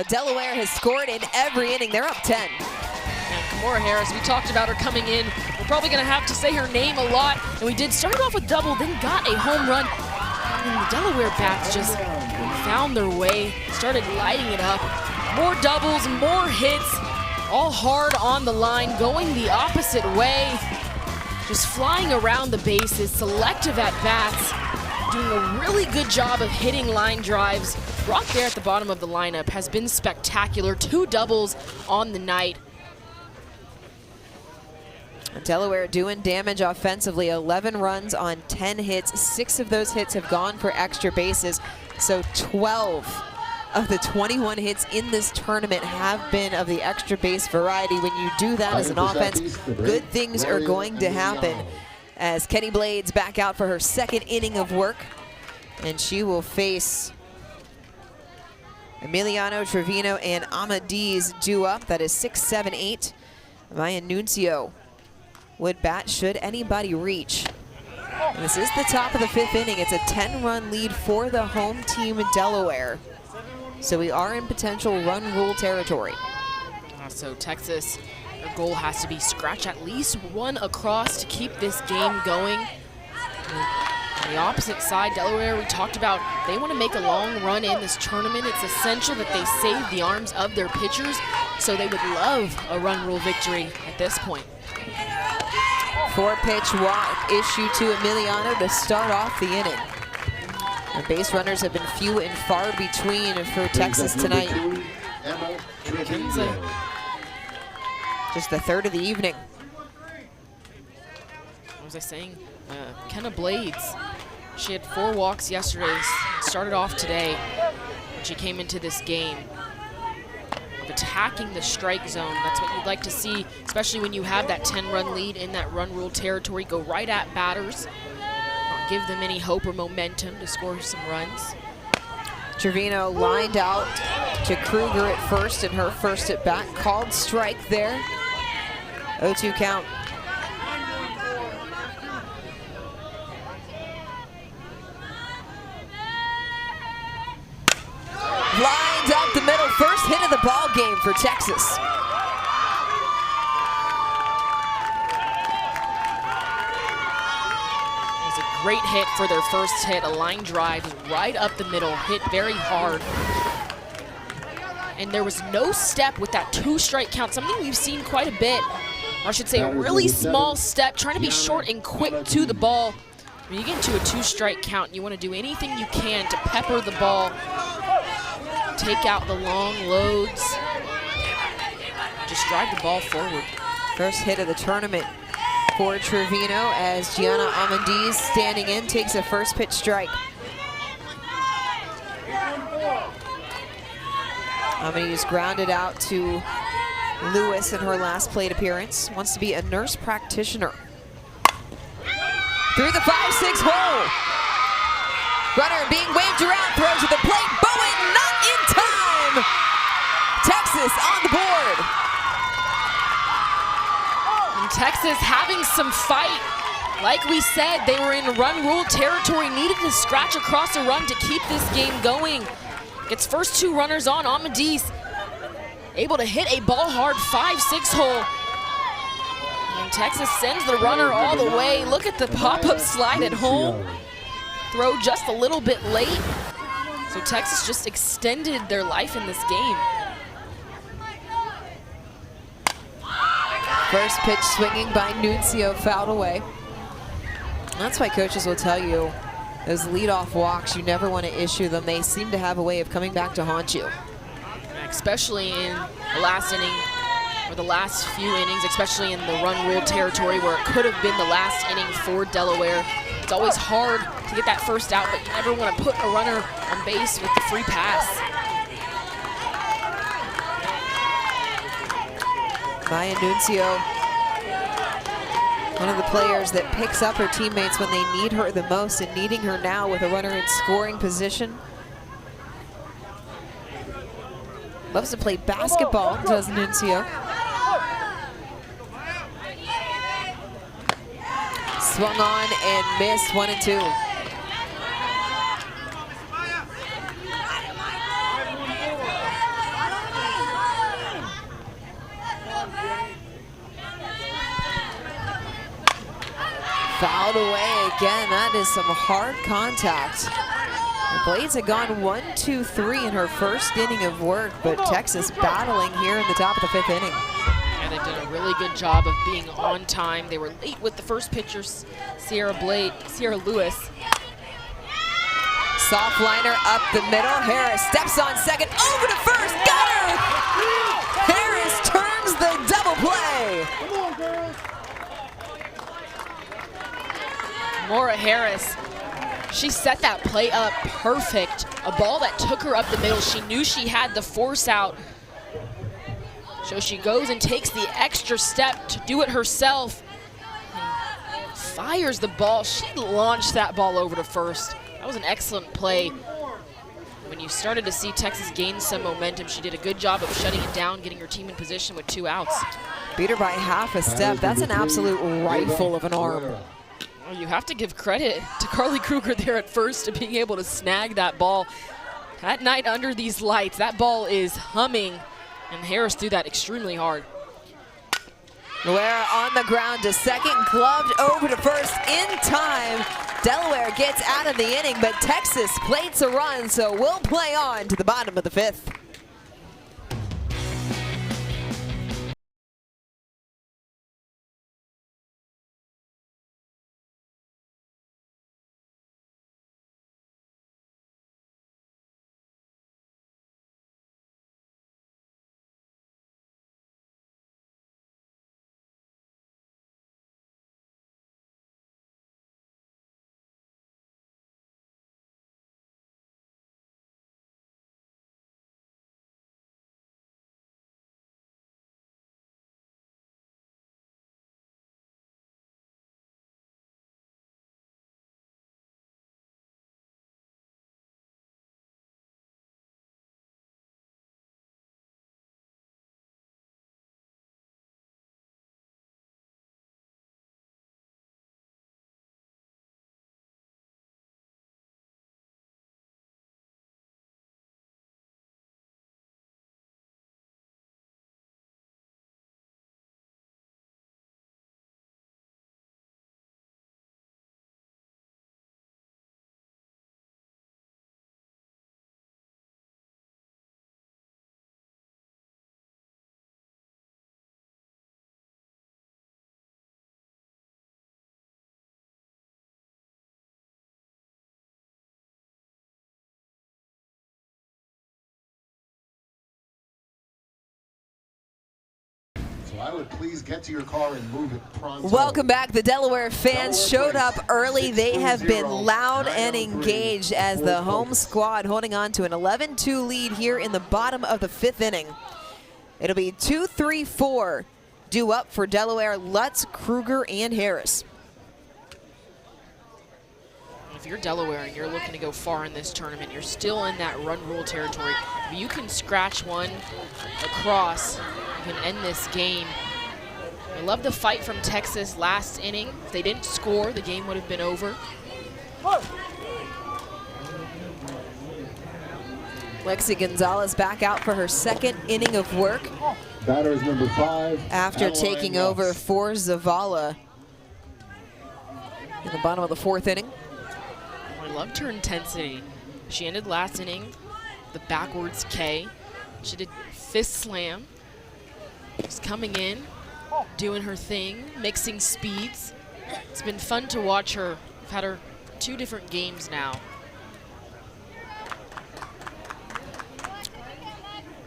Delaware has scored in every inning. They're up 10. And Kimora Harris, we talked about her coming in. We're probably going to have to say her name a lot. And we did start off with double, then got a home run. And the Delaware bats just found their way, started lighting it up. More doubles, more hits, all hard on the line, going the opposite way. Just flying around the bases, selective at bats, doing a really good job of hitting line drives. Brock there at the bottom of the lineup has been spectacular. 2 doubles on the night. Delaware doing damage offensively. 11 runs on 10 hits. 6 of those hits have gone for extra bases. So 12 of the 21 hits in this tournament have been of the extra base variety. When you do that as an offense, good things are going to happen. As Kenny Blades back out for her 2nd inning of work, and she will face Emiliano Trevino and Amadiz due up. That is 6, 7, 8. Maya Nuncio would bat should anybody reach. And this is the top of the 5th inning. It's a 10-run lead for the home team in Delaware. So we are in potential run rule territory. So Texas, their goal has to be scratch at least 1 across to keep this game going. On the opposite side, Delaware, we talked about, they want to make a long run in this tournament. It's essential that they save the arms of their pitchers, so they would love a run rule victory at this point. 4-pitch walk issue to Emiliano to start off the inning. The base runners have been few and far between for Texas tonight. Just the 3rd of the evening. What was I saying? Kenna Blades, she had 4 walks yesterday, started off today when she came into this game. Of attacking the strike zone, that's what you'd like to see, especially when you have that 10-run lead in that run rule territory. Go right at batters, not give them any hope or momentum to score some runs. Trevino lined out to Kruger at first in her first at bat, called strike there. 0-2 count. Lined up the middle, first hit of the ball game for Texas. It was a great hit for their first hit, a line drive right up the middle, hit very hard. And there was no step with that 2-strike count, something we've seen quite a bit. Or I should say a really small step, trying to be short and quick to the ball. When you get into a 2-strike count, you want to do anything you can to pepper the ball, take out the long loads, just drive the ball forward. First hit of the tournament for Trevino as Gianna Amadiz standing in takes a first pitch strike. Amadis grounded out to Lewis in her last plate appearance. Wants to be a nurse practitioner. Through the 5-6 hole. Runner being waved around, throws to the plate. Bowen not in time. Texas on the board. And Texas having some fight. Like we said, they were in run rule territory, needed to scratch across a run to keep this game going. Gets first two runners on. Amadis able to hit a ball hard 5-6 hole. And Texas sends the runner all the way. Look at the pop-up slide at home. Throw just a little bit late. So Texas just extended their life in this game. First pitch swinging by Nuncio, fouled away. That's why coaches will tell you, those leadoff walks, you never want to issue them. They seem to have a way of coming back to haunt you. Especially in the last inning, or the last few innings, especially in the run rule territory where it could have been the last inning for Delaware. It's always hard to get that first out, but you never want to put a runner on base with the free pass. Maya Nuncio, one of the players that picks up her teammates when they need her the most, and needing her now with a runner in scoring position. Loves to play basketball, does Nuncio. Swung on and missed, 1-2. Fouled away again. That is some hard contact. The Blades had gone 1-2-3 in her first inning of work, but Texas battling here in the top of the 5th inning. And they did a really good job of being on time. They were late with the first pitcher, Sierra Lewis. Soft liner up the middle. Harris steps on second, over to first, got her! Harris turns the double play. Maura Harris, she set that play up perfect. A ball that took her up the middle. She knew she had the force out. So she goes and takes the extra step to do it herself. And fires the ball. She launched that ball over to first. That was an excellent play. When you started to see Texas gain some momentum, she did a good job of shutting it down, getting her team in position with 2 outs. Beat her by half a step. That's an absolute rifle of an arm. Well, you have to give credit to Carly Kruger there at first to being able to snag that ball. At night under these lights, that ball is humming, and Harris threw that extremely hard. Loera on the ground to second, gloved over to first in time. Delaware gets out of the inning, but Texas plates a run, so we'll play on to the bottom of the 5th. So I would please get to your car and move it pronto. Welcome back. The Delaware fans showed up early. They have been loud and engaged as the home squad holding on to an 11-2 lead here in the bottom of the 5th inning. It'll be 2-3-4 due up for Delaware, Lutz, Kruger, and Harris. If you're Delaware and you're looking to go far in this tournament, you're still in that run rule territory. If you can scratch one across, you can end this game. I love the fight from Texas last inning. If they didn't score, the game would have been over. Lexi Gonzalez back out for her 2nd inning of work. Batter is number 5. After taking over for Zavala in the bottom of the 4th inning. I loved her intensity. She ended last inning, the backwards K. She did fist slam. Just coming in, doing her thing, mixing speeds. It's been fun to watch her. I've had her 2 different games now.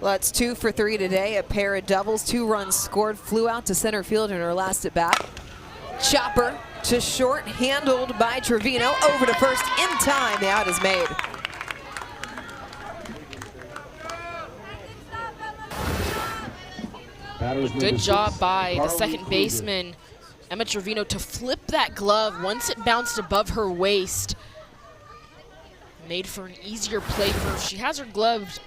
Lutz 2 for 3 today, a pair of doubles, 2 runs scored, flew out to center field in her last at bat. Chopper to short, handled by Trevino, over to first in time. The out is made. Good job by the second baseman, Emma Trevino, to flip that glove once it bounced above her waist. Made for an easier play for her. If she has her glove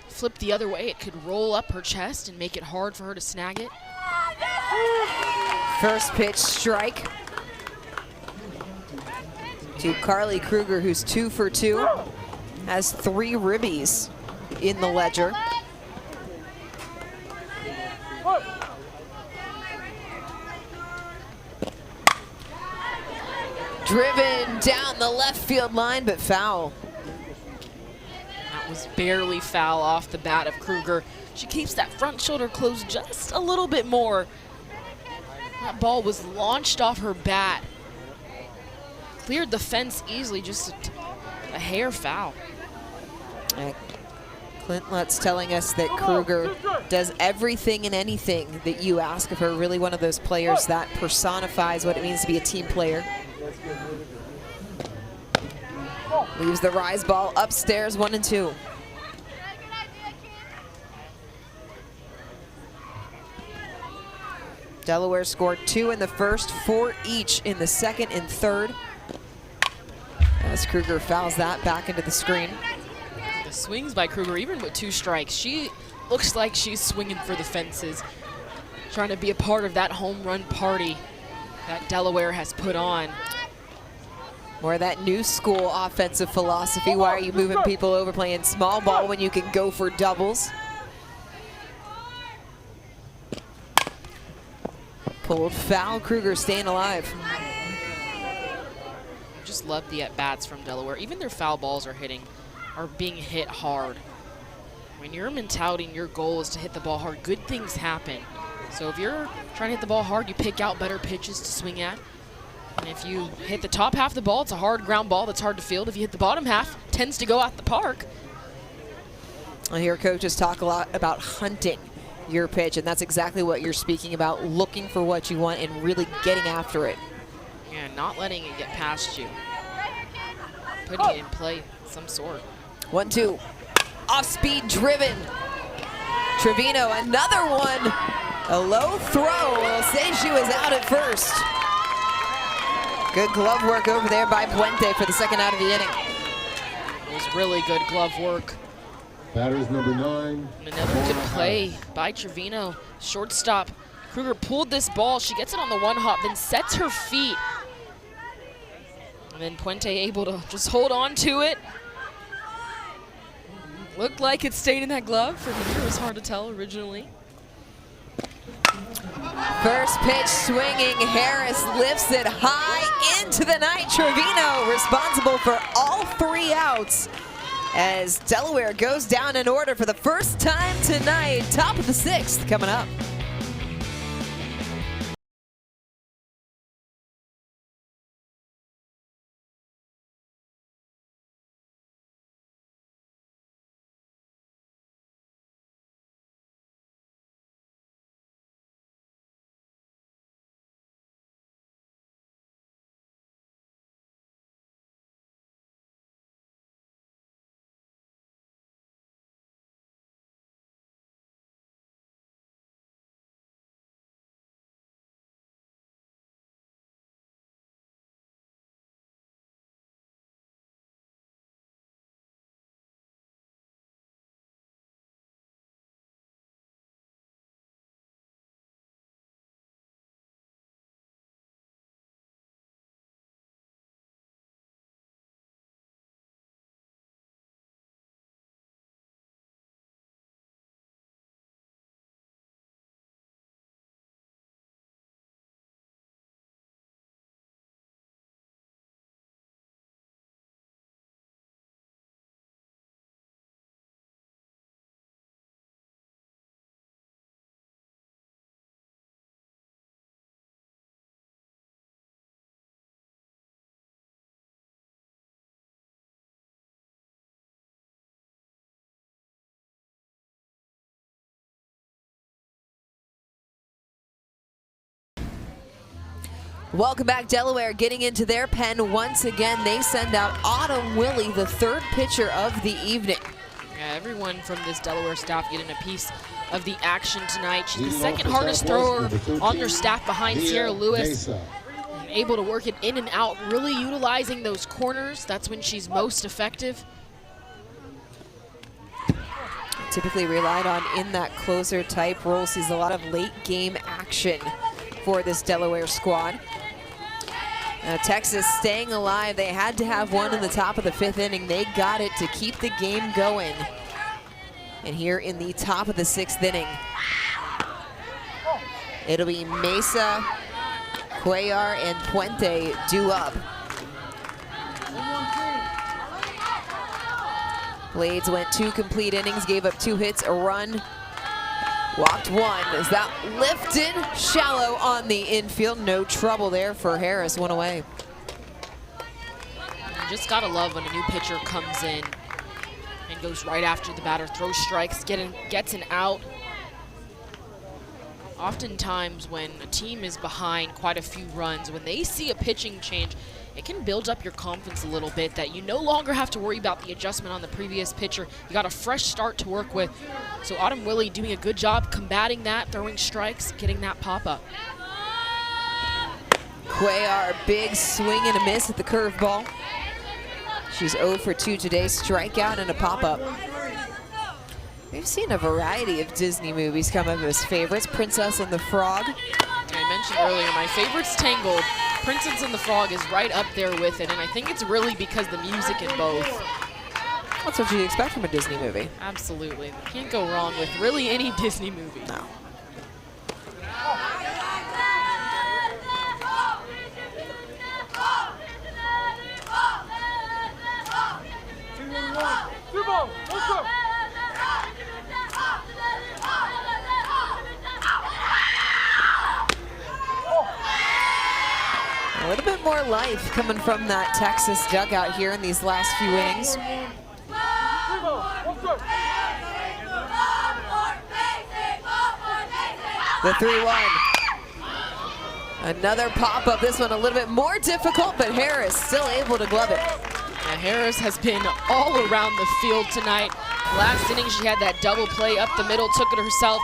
flipped the other way, it could roll up her chest and make it hard for her to snag it. First pitch strike to Carly Kruger, who's 2 for 2, has 3 ribbies in the ledger. Driven down the left field line, but foul. That was barely foul off the bat of Kruger. She keeps that front shoulder closed just a little bit more. That ball was launched off her bat. Cleared the fence easily, just a hair foul. Clint Lutz telling us that Kruger does everything and anything that you ask of her. Really one of those players that personifies what it means to be a team player. Leaves the rise ball upstairs, 1-2. Delaware scored 2 in the first, 4 each in the 2nd and 3rd. As Kruger fouls that back into the screen. The swings by Kruger, even with 2 strikes, she looks like she's swinging for the fences, trying to be a part of that home run party that Delaware has put on. More of that new school offensive philosophy. Why are you moving people over playing small ball when you can go for doubles? Pulled foul, Kruger staying alive. Just love the at-bats from Delaware. Even their foul balls are being hit hard. When your mentality and your goal is to hit the ball hard, good things happen. So if you're trying to hit the ball hard, you pick out better pitches to swing at. And if you hit the top half of the ball, it's a hard ground ball that's hard to field. If you hit the bottom half, it tends to go out the park. I hear coaches talk a lot about hunting your pitch, and that's exactly what you're speaking about, looking for what you want and really getting after it. Yeah, not letting it get past you. Putting it in play of some sort. 1-2. Off-speed driven. Trevino, another one. A low throw. We'll say she was out at first. Good glove work over there by Puente for the 2nd out of the inning. It was really good glove work. Batters number 9. And another good play by Trevino. Shortstop. Kruger pulled this ball. She gets it on the 1-hop, then sets her feet. And then Puente able to just hold on to it. Looked like it stayed in that glove. For me, it was hard to tell originally. First pitch swinging, Harris lifts it high into the night. Trevino responsible for all 3 outs as Delaware goes down in order for the first time tonight. Top of the 6th coming up. Welcome back, Delaware, getting into their pen once again. They send out Autumn Willie, the third pitcher of the evening. Yeah, everyone from this Delaware staff getting a piece of the action tonight. She's the second hardest thrower on their staff behind Sierra Lewis. Able to work it in and out, really utilizing those corners. That's when she's most effective. Typically relied on in that closer type role. Sees a lot of late game action for this Delaware squad. Texas staying alive. They had to have one in the top of the 5th inning. They got it to keep the game going. And here in the top of the 6th inning, it'll be Mesa, Cuellar, and Puente due up. Blades went 2 complete innings, gave up 2 hits, a run, walked 1. Is that lifted shallow on the infield? No trouble there for Harris, 1 away. You just gotta love when a new pitcher comes in and goes right after the batter, throws strikes, gets an out. Oftentimes when a team is behind quite a few runs, when they see a pitching change, it can build up your confidence a little bit that you no longer have to worry about the adjustment on the previous pitcher. You got a fresh start to work with. So Autumn Willie doing a good job combating that, throwing strikes, getting that pop-up. Cuellar, big swing and a miss at the curveball. She's 0 for 2 today, strikeout and a pop-up. We've seen a variety of Disney movies come up as favorites. Princess and the Frog. I mentioned earlier, my favorite's Tangled. Princess and the Frog is right up there with it, and I think it's really because the music in both. That's what you expect from a Disney movie. Absolutely. Can't go wrong with really any Disney movie. No. A little bit more life coming from that Texas dugout here in these last few innings. The 3-1. Another pop-up. This one a little bit more difficult, but Harris still able to glove it. Yeah, Harris has been all around the field tonight. Last inning, she had that double play up the middle, took it herself.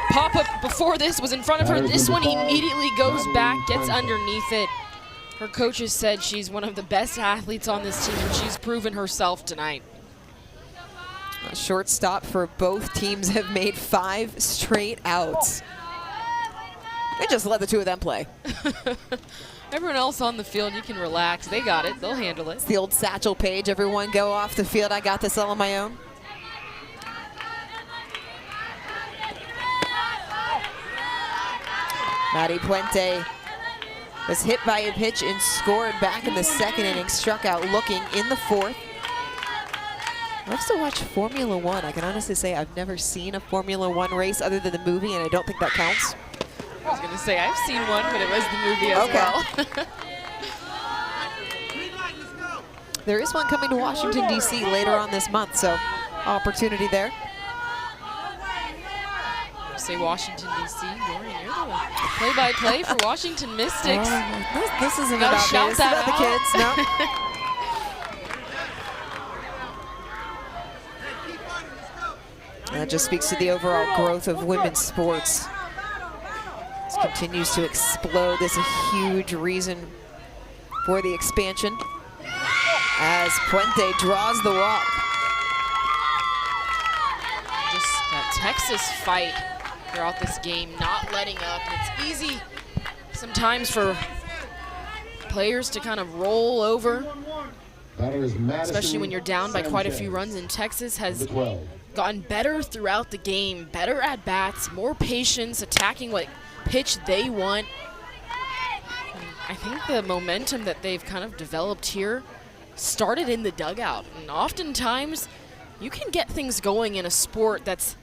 Pop-up before this was in front of her. This one immediately goes back, gets underneath it. Her coaches said she's one of the best athletes on this team, and she's proven herself tonight. A shortstop for both teams have made 5 straight outs. They just let the 2 of them play. Everyone else on the field, you can relax. They got it. They'll handle it. It's the old Satchel Paige. Everyone go off the field. I got this all on my own. Maddie Puente was hit by a pitch and scored back in the 2nd inning. Struck out looking in the 4th. I love to watch Formula One. I can honestly say I've never seen a Formula One race other than the movie, and I don't think that counts. I was going to say, I've seen one, but it was the movie as well. There is one coming to Washington, D.C. later on this month, so opportunity there. Say Washington, D.C. Dorian, you're the play-by-play for Washington Mystics. This isn't Gotta about shout me. It's that about the out. kids. No. That just speaks to the overall growth of women's sports. This continues to explode. This is a huge reason for the expansion as Puente draws the walk. Just that Texas fight throughout this game, not letting up. It's easy sometimes for players to kind of roll over, especially when you're down by quite a few runs. And Texas has gotten better throughout the game, better at bats, more patience, attacking what pitch they want. And I think the momentum that they've kind of developed here started in the dugout. And oftentimes, you can get things going in a sport that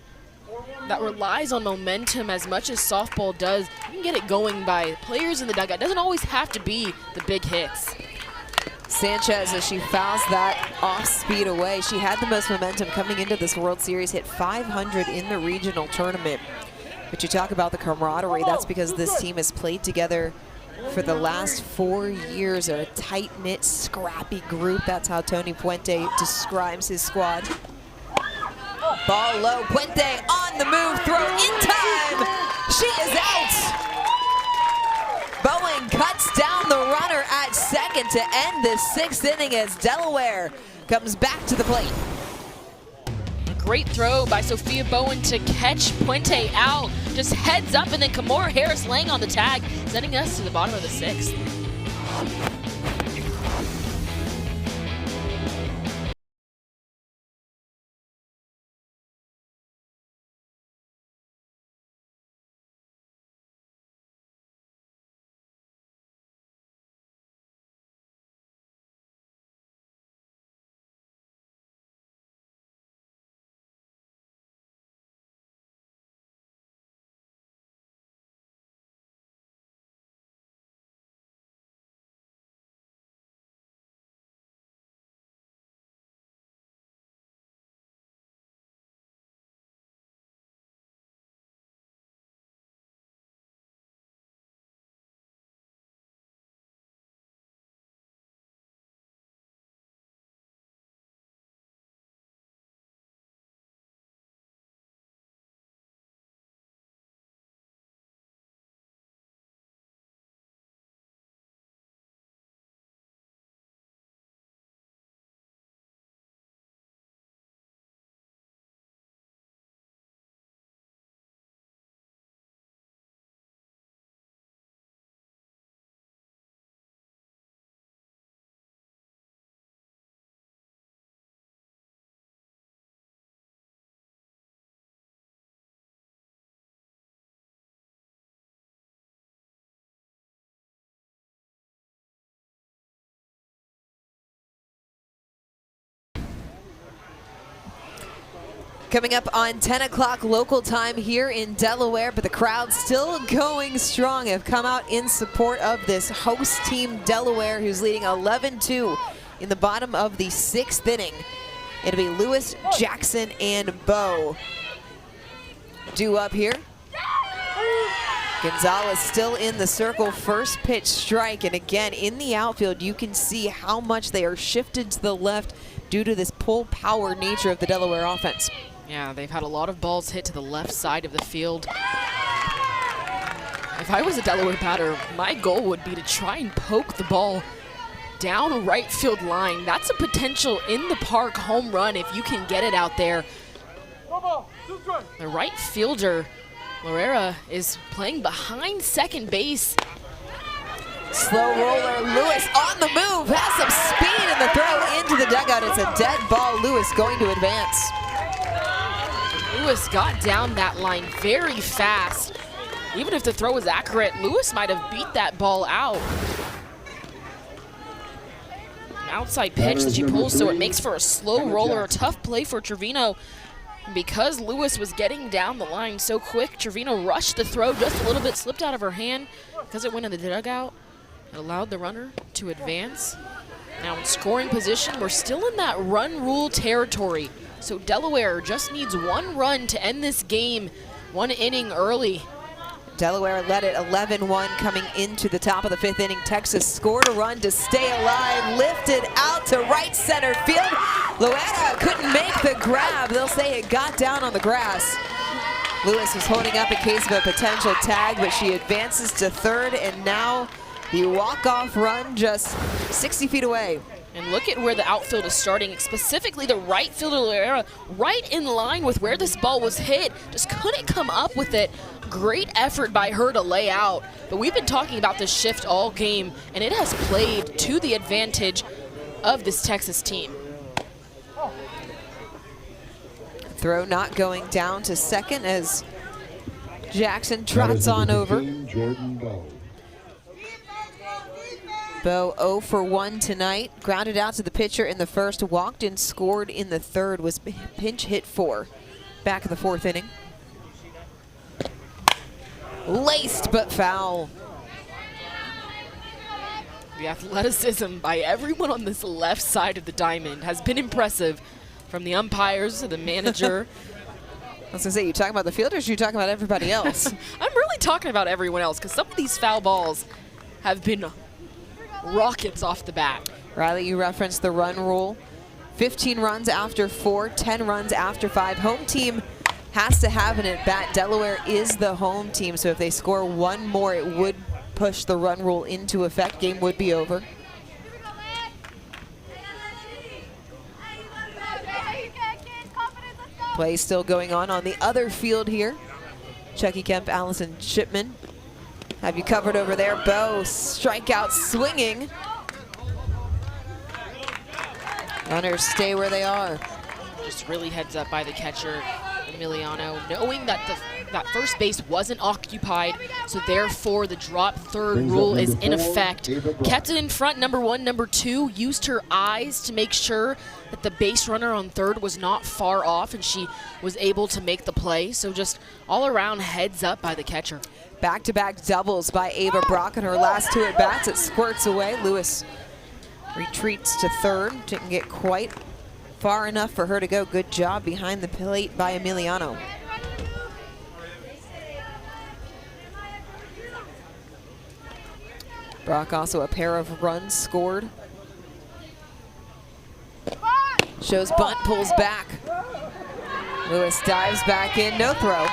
relies on momentum as much as softball does. You can get it going by players in the dugout. It doesn't always have to be the big hits. Sanchez, as she fouls that off-speed away, she had the most momentum coming into this World Series, hit 500 in the regional tournament. But you talk about the camaraderie, that's because this team has played together for the last 4 years are a tight-knit, scrappy group. That's how Tony Puente describes his squad. Ball low, Puente on the move, throw in time. She is out. Bowen cuts down the runner at second to end the 6th inning as Delaware comes back to the plate. Great throw by Sophia Bowen to catch Puente out. Just heads up, and then Kimora Harris laying on the tag, sending us to the bottom of the 6th. Coming up on 10 o'clock local time here in Delaware, but the crowd still going strong, have come out in support of this host team, Delaware, who's leading 11-2 in the bottom of the 6th inning. It'll be Lewis, Jackson, and Bowe due up here. Gonzalez still in the circle, first pitch strike, and again in the outfield you can see how much they are shifted to the left due to this pull power nature of the Delaware offense. Yeah, they've had a lot of balls hit to the left side of the field. If I was a Delaware batter, my goal would be to try and poke the ball down a right field line. That's a potential in the park home run if you can get it out there. The right fielder, Lorera, is playing behind second base. Slow roller, Lewis on the move, has some speed in the throw into the dugout. It's a dead ball, Lewis going to advance. Lewis got down that line very fast. Even if the throw was accurate, Lewis might have beat that ball out. An outside pitch that she pulls, so it makes for a slow roller, a tough play for Trevino. Because Lewis was getting down the line so quick, Trevino rushed the throw just a little bit, slipped out of her hand because it went in the dugout. It allowed the runner to advance. Now in scoring position, we're still in that run rule territory. So Delaware just needs one run to end this game, one inning early. Delaware led it 11-1 coming into the top of the 5th inning. Texas scored a run to stay alive, lifted out to right center field. Loera couldn't make the grab. They'll say it got down on the grass. Lewis was holding up in case of a potential tag, but she advances to third, and now the walk-off run just 60 feet away. And look at where the outfield is starting, specifically the right fielder, Loera, right in line with where this ball was hit. Just couldn't come up with it. Great effort by her to lay out. But we've been talking about this shift all game, and it has played to the advantage of this Texas team. Throw not going down to second as Jackson trots on over. Bowe 0 for 1 tonight. Grounded out to the pitcher in the first, walked and scored in the third, was pinch hit for. Back in the 4th inning. Laced but foul. The athleticism by everyone on this left side of the diamond has been impressive, from the umpires to the manager. I was gonna say, you talking about the fielders, or you talking about everybody else? I'm really talking about everyone else, because some of these foul balls have been rockets off the bat. Riley, you referenced the run rule. 15 runs after 4, 10 runs after 5. Home team has to have an at-bat. Delaware is the home team, so if they score one more, it would push the run rule into effect. Game would be over. Play still going on the other field here. Chucky Kemp, Allison Shipman have you covered over there. Bo, strikeout swinging. Runners stay where they are. Just really heads up by the catcher, Emiliano, knowing that that first base wasn't occupied, so therefore the drop third rule is in effect. Kept it in front, number 1, number 2, used her eyes to make sure that the base runner on third was not far off, and she was able to make the play. So just all around heads up by the catcher. Back-to-back doubles by Ava Brock in her last 2 at-bats. It squirts away. Lewis retreats to third. Didn't get quite far enough for her to go. Good job behind the plate by Emiliano. Brock also a pair of runs scored. Shows bunt, pulls back. Lewis dives back in, no throw.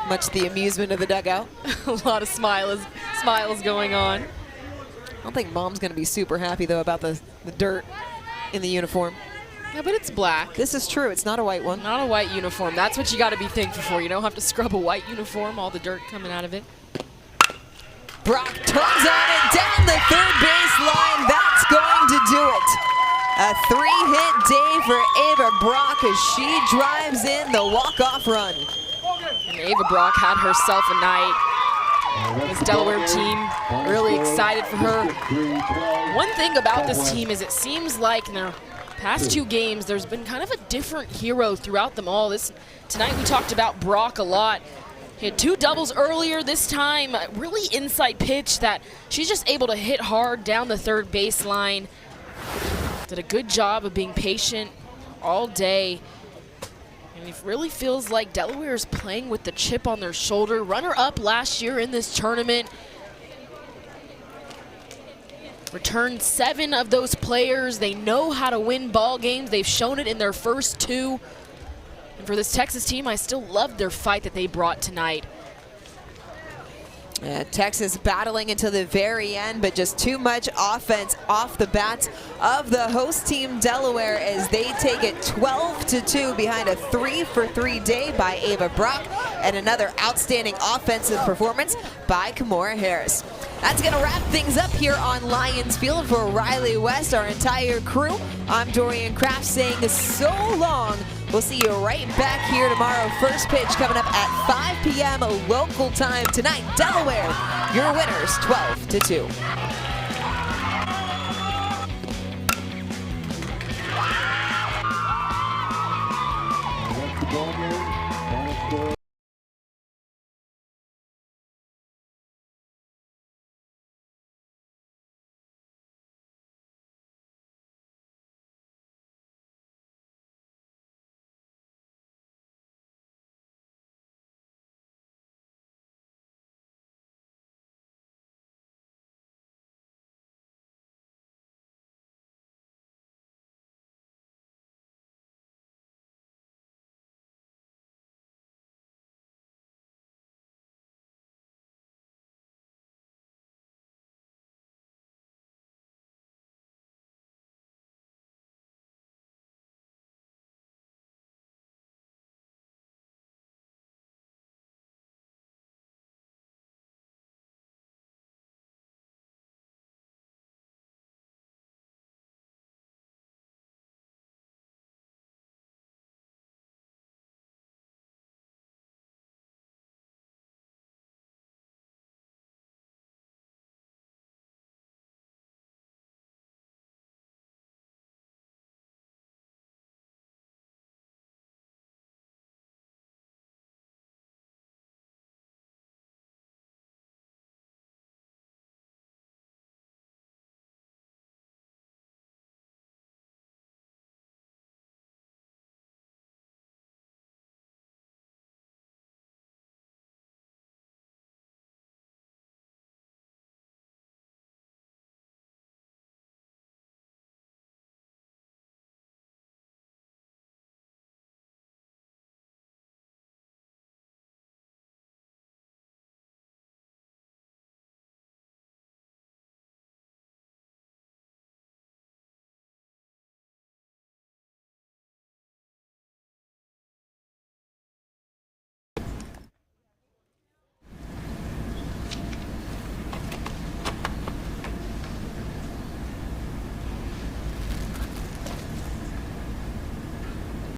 Much to the amusement of the dugout. A lot of smiles going on. I don't think Mom's going to be super happy, though, about the dirt in the uniform. Yeah, but it's black. This is true. It's not a white one. Not a white uniform. That's what you got to be thankful for. You don't have to scrub a white uniform, all the dirt coming out of it. Brock turns on it down the third base line. That's going to do it. A 3-hit day for Ava Brock as she drives in the walk-off run. And Ava Brock had herself a night. This Delaware team really excited for her. One thing about this team is it seems like in their past 2 games, there's been kind of a different hero throughout them all. Tonight we talked about Brock a lot. He had 2 doubles earlier. This time, really inside pitch that she's just able to hit hard down the third baseline. Did a good job of being patient all day. And it really feels like Delaware is playing with the chip on their shoulder. Runner-up last year in this tournament. Returned 7 of those players. They know how to win ball games. They've shown it in their first 2. And for this Texas team, I still love their fight that they brought tonight. Texas battling until the very end, but just too much offense off the bats of the host team Delaware as they take it 12-2 behind a 3-for-3 day by Ava Brock and another outstanding offensive performance by Kimora Harris. That's going to wrap things up here on Lions Field. For Riley West, our entire crew, I'm Dorian Kraft saying so long. We'll see you right back here tomorrow. First pitch coming up at 5 p.m. local time tonight. Delaware, your winners 12-2.